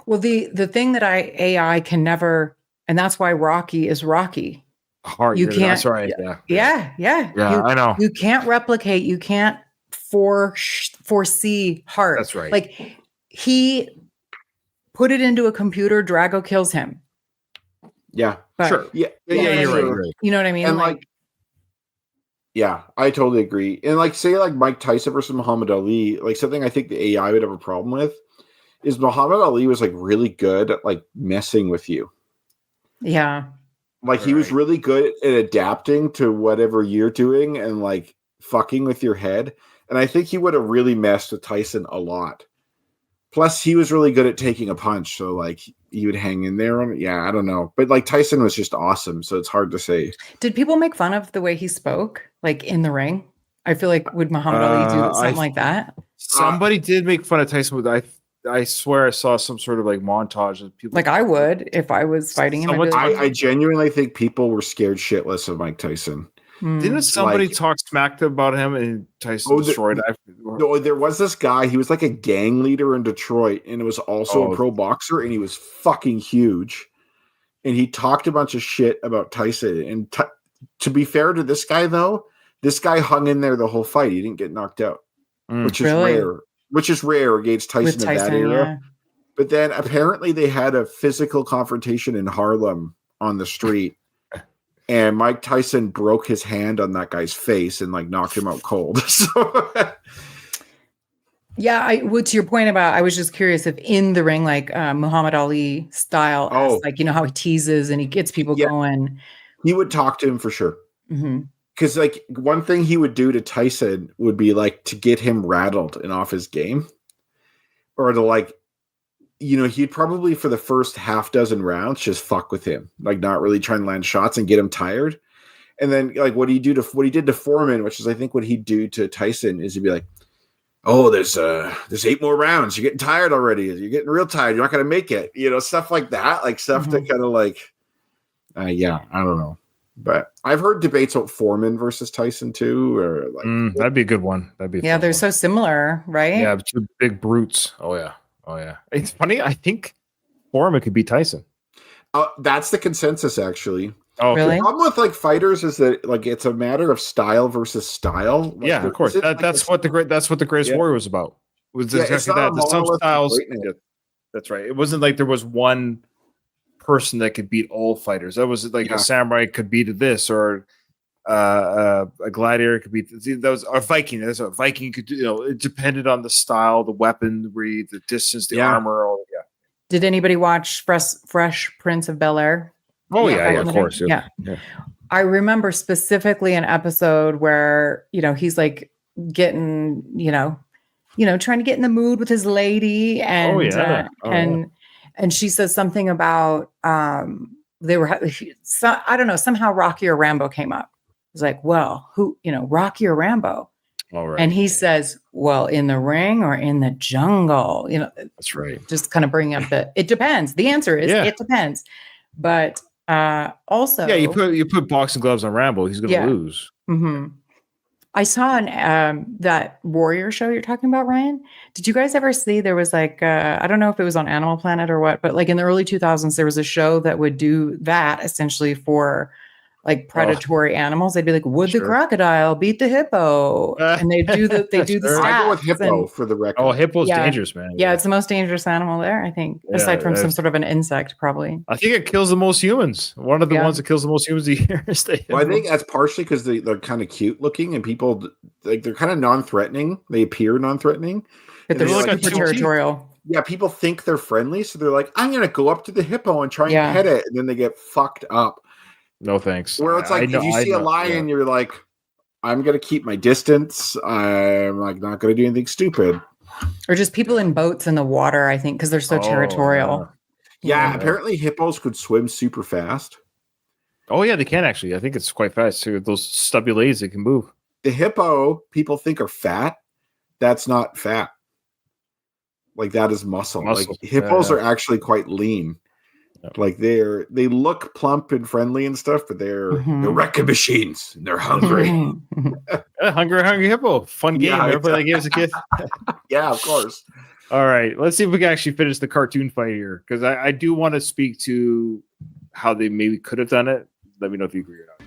Well, the thing that AI can never, and that's why Rocky is Rocky, Heart. You can't. That's right. Yeah. I know. You can't replicate. You can't foresee heart. That's right. Like he put it into a computer. Drago kills him. Yeah. But, sure. Yeah. You're right. You know what I mean? And like yeah, I totally agree. And like, say like Mike Tyson versus Muhammad Ali, like something I think the AI would have a problem with is Muhammad Ali was like really good at like messing with you. Yeah. Like he was really good at adapting to whatever you're doing and like fucking with your head. And I think he would have really messed with Tyson a lot. Plus he was really good at taking a punch. So like he would hang in there. Yeah, I don't know. But like Tyson was just awesome. So it's hard to say. Did people make fun of the way he spoke, like in the ring? I feel like would Muhammad Ali do something like that? Somebody did make fun of Tyson with I swear I saw some sort of like montage of people. Like I would if I was fighting him. I genuinely think people were scared shitless of Mike Tyson. Didn't somebody talk smack about him and Tyson destroyed? No, there was this guy. He was like a gang leader in Detroit, and it was also a pro boxer, and he was fucking huge. And he talked a bunch of shit about Tyson. And to be fair to this guy, though, this guy hung in there the whole fight. He didn't get knocked out, which is rare. Which is rare against Tyson in that era. Yeah. But then apparently they had a physical confrontation in Harlem on the street. And Mike Tyson broke his hand on that guy's face and like knocked him out cold. Yeah, what's your point about? I was just curious if in the ring, like Muhammad Ali style, like you know how he teases and he gets people going. He would talk to him for sure. Because like one thing he would do to Tyson would be like to get him rattled and off his game, or to like, you know, he'd probably for the first half dozen rounds just fuck with him, like not really try and land shots and get him tired. And then like what he did to Foreman, which is I think what he'd do to Tyson, is he'd be like, "Oh, there's 8 more rounds. You're getting tired already. You're getting real tired. You're not gonna make it." You know, stuff like that, like stuff that kind of like, I don't know. But I've heard debates about Foreman versus Tyson too, or like that'd be a good one. That'd be they're so similar, right? Yeah, two big brutes. Oh yeah. It's funny. I think Foreman could beat Tyson. That's the consensus, actually. Oh, really? The problem with like fighters is that like it's a matter of style versus style. Like, yeah, of course. That's what the Greatest Warrior was about. It was exactly that. Some styles. That's right. It wasn't like there was one person that could beat all fighters. That was like a samurai could beat this, or a gladiator could beat that was a Viking. That's what a Viking could do. You know, it depended on the style, the weaponry, the distance, the armor. Did anybody watch Fresh Prince of Bel-Air? Oh yeah, of course. Yeah. I remember specifically an episode where, you know, he's like getting, you know, trying to get in the mood with his lady, and and she says something about they were I don't know, somehow Rocky or Rambo came up. It's like, well, who, you know, Rocky or Rambo? All right. And he says, well, in the ring or in the jungle? You know, that's right. Just kind of bringing up it depends. The answer is it depends. But also, you put boxing gloves on Rambo, he's going to lose. I saw that Warrior show you're talking about, Ryan. Did you guys ever see? There was like I don't know if it was on Animal Planet or what, but like in the early 2000s, there was a show that would do that essentially for like predatory animals. They'd be like, would the crocodile beat the hippo? And they do the stats. I go with hippo for the record. Oh, hippo's dangerous, man. Yeah, it's the most dangerous animal there, I think, aside from some sort of an insect, probably. I think it kills the most humans. One of the ones that kills the most humans a year is the hippo. Well, I think that's partially because they're kind of cute looking, and people like they're kind of non-threatening. They appear non-threatening, but they're super territorial. Yeah, people think they're friendly, so they're like, "I'm going to go up to the hippo and try and pet it," and then they get fucked up. No thanks. Where it's like, if you see a lion, you're like, I'm going to keep my distance. I'm like not going to do anything stupid. Or just people in boats in the water, I think, because they're so territorial. Yeah, apparently hippos could swim super fast. Oh, yeah, they can actually. I think it's quite fast. So those stubby legs, they can move. The hippo, people think are fat. That's not fat. Like, that is muscle. Like, hippos are actually quite lean. Like they look plump and friendly and stuff, but they're wrecking machines and they're hungry. Hungry hippo. Fun game. Everybody that gave us a kid. Yeah, of course. All right. Let's see if we can actually finish the cartoon fight here. Because I do want to speak to how they maybe could have done it. Let me know if you agree or not.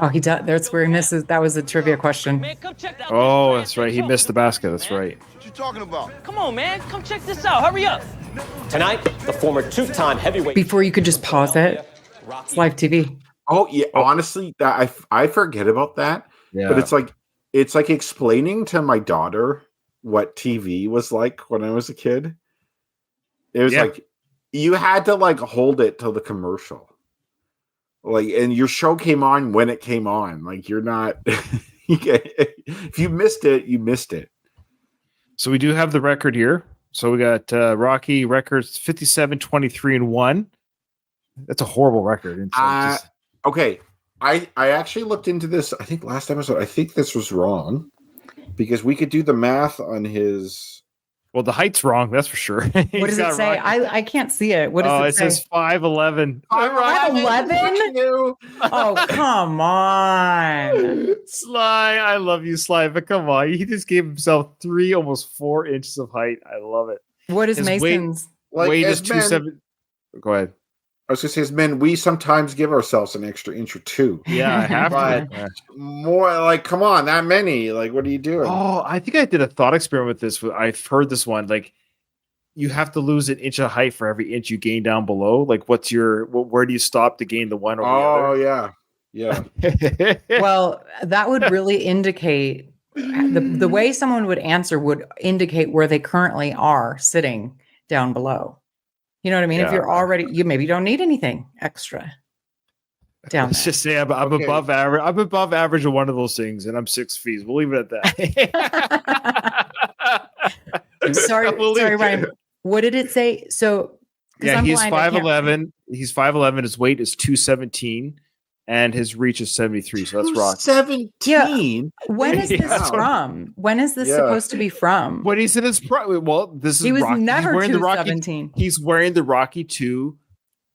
Oh, he does. That's where he misses. That was a trivia question. Oh, that's right. He missed the basket. That's right. What you talking about? Come on, man. Come check this out. Hurry up. Tonight, the former two-time heavyweight. Before you could just pause it. It's live TV. Oh yeah, honestly, that I forget about that. Yeah. But it's like explaining to my daughter what TV was like when I was a kid. It was like you had to like hold it till the commercial. Like, and your show came on when it came on. Like, you're not if you missed it, you missed it. So we do have the record here. So we got Rocky records 57, 23, and 1. That's a horrible record. Okay. I actually looked into this. I think last episode, I think this was wrong because we could do the math on his. Well, the height's wrong. That's for sure. What does it say? I can't see it. What does it say? It says 5'11". 5'11"? Oh, come on. Sly. I love you, Sly, but come on. He just gave himself 3, almost 4 inches of height. I love it. What is Mason's? Weight is 270. Go ahead. I was going to say, as men, we sometimes give ourselves an extra inch or 2. Yeah, I have to. More like, come on, that many. Like, what are you doing? Oh, I think I did a thought experiment with this. I've heard this one. Like, you have to lose an inch of height for every inch you gain down below. Like, where do you stop to gain the one or the other? Oh, yeah. Well, that would really indicate the way someone would answer would indicate where they currently are sitting down below. You know what I mean? Yeah. If you're already, you maybe don't need anything extra down Let's there. just say I'm above average. I'm above average of one of those things, and I'm 6 feet. We'll leave it at that. Sorry, Ryan. What did it say? So, yeah, he's 5'11". He's 5'11". His weight is 217, and his reach is 73. So that's Rocky. 17. Yeah. When is this from? When is this supposed to be from? When he's in his this is he was Rocky. never He's wearing 217. He's wearing the Rocky 2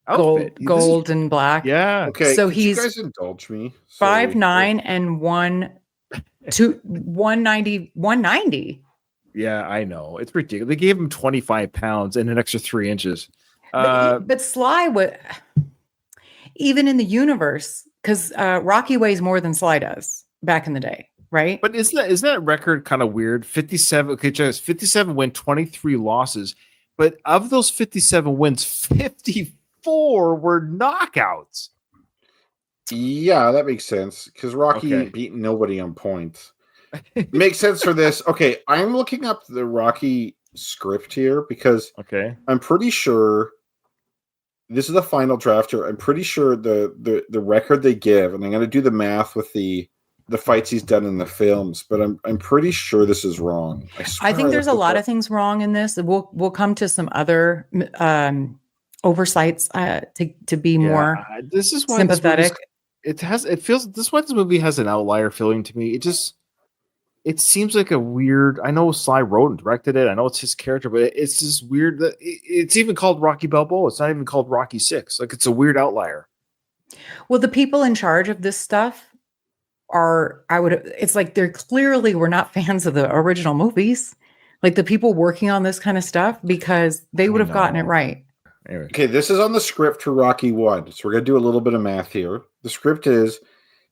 outfit. Gold and black. Yeah. Okay. So you guys indulge me. 5'9" and 190. Yeah, I know. It's ridiculous. They gave him 25 pounds and an extra 3 inches. But Sly would, even in the universe, because Rocky weighs more than Sly does back in the day, right? But isn't that record kind of weird? 57. Okay, just 57 win, 23 losses. But of those 57 wins, 54 were knockouts. Yeah, that makes sense because Rocky beat nobody on points. Makes sense for this. Okay, I'm looking up the Rocky script here because I'm pretty sure this is the final draft here. I'm pretty sure the record they give, and I'm going to do the math with the fights he's done in the films, but I'm pretty sure this is wrong. I think there's a lot of things wrong in this. We'll come to some other oversights to be more this is why sympathetic. This movie has an outlier feeling to me. It seems like a weird. I know Sly wrote and directed it. I know it's his character, but it's just weird that it's even called Rocky Balboa. It's not even called Rocky 6. Like, it's a weird outlier. Well, the people in charge of this stuff it's like they're clearly were not fans of the original movies. Like the people working on this kind of stuff, because they would have gotten it right. Anyway. Okay, this is on the script for Rocky 1. So we're going to do a little bit of math here. The script is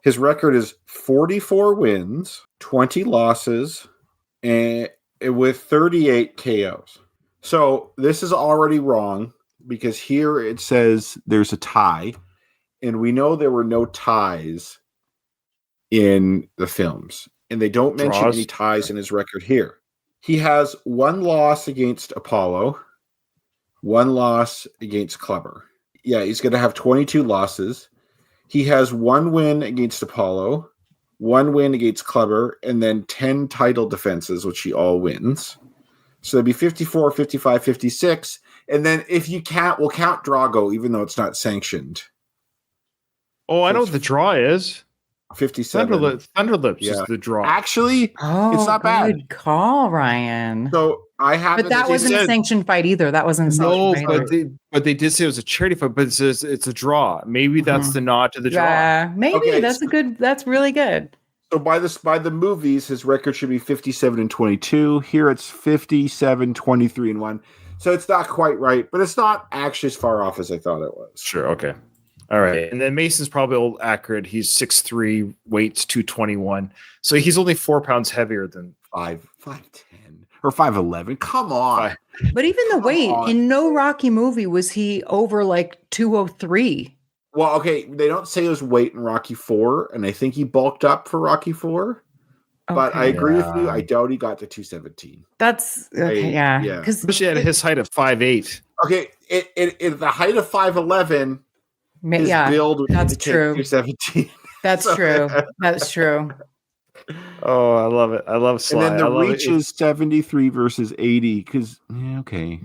his record is 44 wins, 20 losses, and with 38 KOs. So this is already wrong because here it says there's a tie, and we know there were no ties in the films, and they don't mention any ties in his record here. He has 1 loss against Apollo, 1 loss against Clubber. Yeah, he's going to have 22 losses. He has 1 win against Apollo, 1 win against Clubber, and then 10 title defenses, which he all wins. So that'd be 54, 55, 56. And then if you count, we'll count Drago, even though it's not sanctioned. Oh, I know what the draw is. 57. Thunderlips is the draw. Actually, it's not bad. Good call, Ryan. So I have, but that wasn't a sanctioned fight either. That wasn't a sanctioned fight. But they did say it was a charity fight. But it says it's a draw. Maybe that's the nod to the draw. Yeah, maybe that's really good. So by the movies, his record should be 57-22. Here it's 57-23-1. So it's not quite right, but it's not actually as far off as I thought it was. Sure. Okay. All right. And then Mason's probably accurate. He's 6'3", weights 221. So he's only 4 pounds heavier than 5'10" or 5'11". Come on. But even the weight in no Rocky movie was he over like 203. Well, okay, they don't say his weight in Rocky 4, and I think he bulked up for Rocky 4. But I agree with you. I doubt he got to 217. That's okay, yeah. Because especially at his height of 5'8". Okay, it the height of 5'11", his build would that's indicate true. 217. That's true. That's true. Oh, I love it. I love Sly. And then the reach is 73 versus 80. Because okay,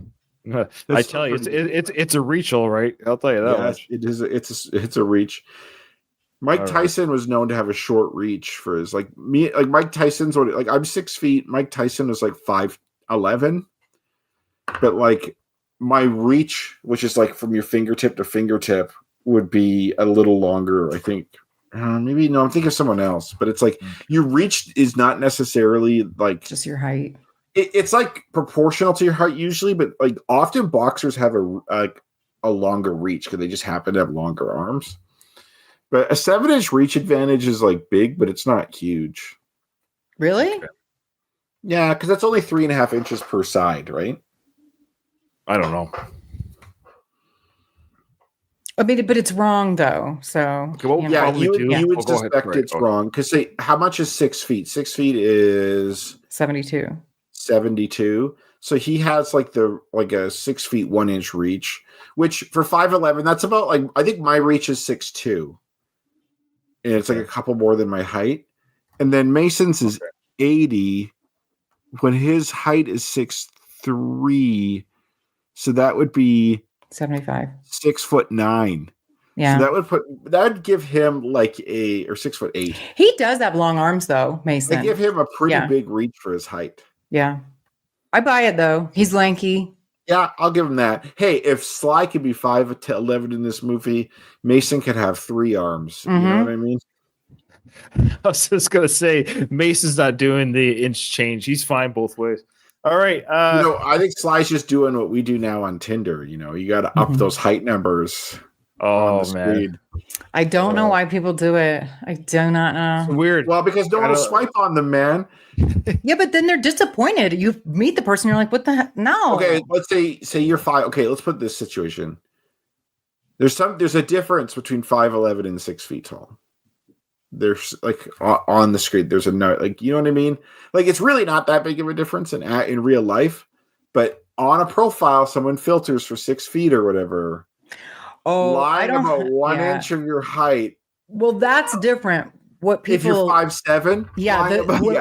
I tell you, it's a reach, all right. I'll tell you that much. It is. It's a reach. Mike Tyson was known to have a short reach for his Mike Tyson's like I'm 6 feet. Mike Tyson was like 5'11", but like my reach, which is like from your fingertip to fingertip, would be a little longer. I think maybe no. I'm thinking of someone else, but it's like your reach is not necessarily like just your height. It's like proportional to your height usually, but like often boxers have a longer reach because they just happen to have longer arms. But a 7-inch reach advantage is like big, but it's not huge. Really? Yeah, because that's only 3.5 inches per side, right? I don't know. I mean, but it's wrong though. So you would suspect it's wrong because how much is 6 feet? 6 feet is 72. 72. So he has like a 6 feet 1 inch reach, which for 5'11", that's about like I think my reach is 6'2". And it's like a couple more than my height. And then Mason's is 80 when his height is 6'3". So that would be 75. 6'9". Yeah. So that would give him like or 6'8". He does have long arms though, Mason. They give him a pretty big reach for his height. Yeah. I buy it though. He's lanky. Yeah, I'll give him that. Hey, if Sly could be 5'11" in this movie, Mason could have 3 arms. Mm-hmm. You know what I mean? I was just gonna say Mason's not doing the inch change. He's fine both ways. All right. I think Sly's just doing what we do now on Tinder. You know, you got to up those height numbers. Oh man, I don't know why people do it. I do not know. It's weird. Well, because no one will swipe on them, man. Yeah, but then they're disappointed. You meet the person, you're like, "What the heck? No." Okay, let's say you're 5. Okay, let's put this situation. There's a difference between 5'11" and 6 feet tall. There's like on the screen. There's a note, like you know what I mean. Like it's really not that big of a difference in real life, but on a profile, someone filters for 6 feet or whatever. Oh, lying about 1 inch of your height. Well, that's different. What people? If you're 5'7", yeah,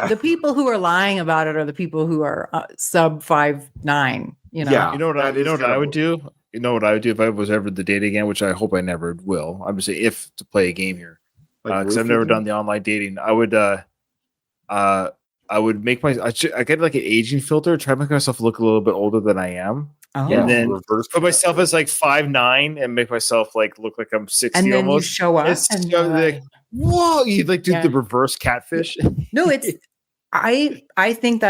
the people who are lying about it are the people who are sub 5'9". You know. Yeah, you know what I would do. You know what I would do if I was ever the date again, which I hope I never will. I'm just saying if to play a game here. Because I've never done the online dating. I would make I get like an aging filter, try to make myself look a little bit older than I am. Oh. And then put myself as like 5'9" and make myself like look like I'm 60 and then almost. You show up and like, whoa, you like do the reverse catfish. No, it's I think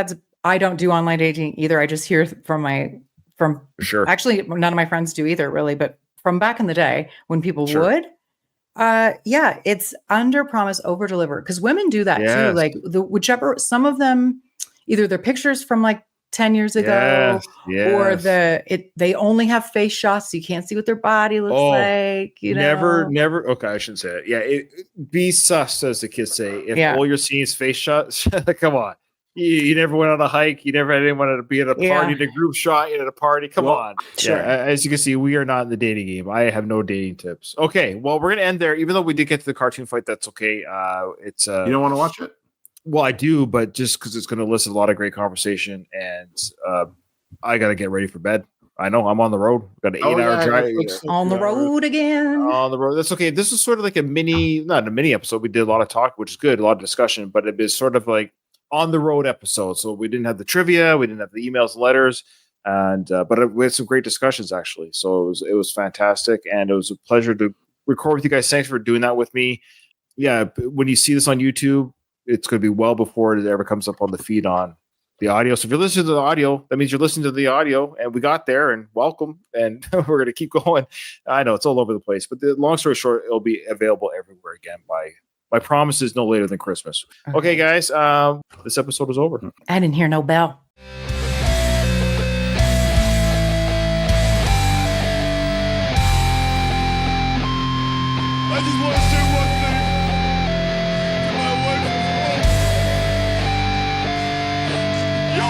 I don't do online dating either. I just hear from sure. Actually, none of my friends do either, really, but from back in the day when people would. It's under promise, over deliver, because women do that too. Like some of them, either their pictures from like 10 years ago, or they only have face shots, so you can't see what their body looks like. You know, never. Okay, I shouldn't say it. Be sus, as the kids say. If all you're seeing is face shots, come on. You never went on a hike. You never had anyone to be at a party, in a group shot, at a party. Come on. Sure. Yeah, as you can see, we are not in the dating game. I have no dating tips. Okay, well, we're going to end there. Even though we did get to the cartoon fight, that's okay. It's you don't want to watch it? Well, I do, but just because it's going to elicit a lot of great conversation, and I got to get ready for bed. I know I'm on the road. Got an 8-hour drive. On the road again. On the road. That's okay. This is sort of like not a mini episode. We did a lot of talk, which is good, a lot of discussion, but it is sort of like on the road episode. So we didn't have the trivia, we didn't have the emails, letters, and but we had some great discussions actually. So it was fantastic, and it was a pleasure to record with you guys. Thanks for doing that with me. Yeah, when you see this on YouTube, it's going to be well before it ever comes up on the feed on the audio. So if you're listening to the audio, that means you're listening to the audio, and we got there, and welcome, and we're going to keep going. I know it's all over the place, but the long story short, it'll be available everywhere again by my promise is no later than Christmas. Okay, guys, this episode is over. I didn't hear no bell. I just want to say one thing to my wife. Yo,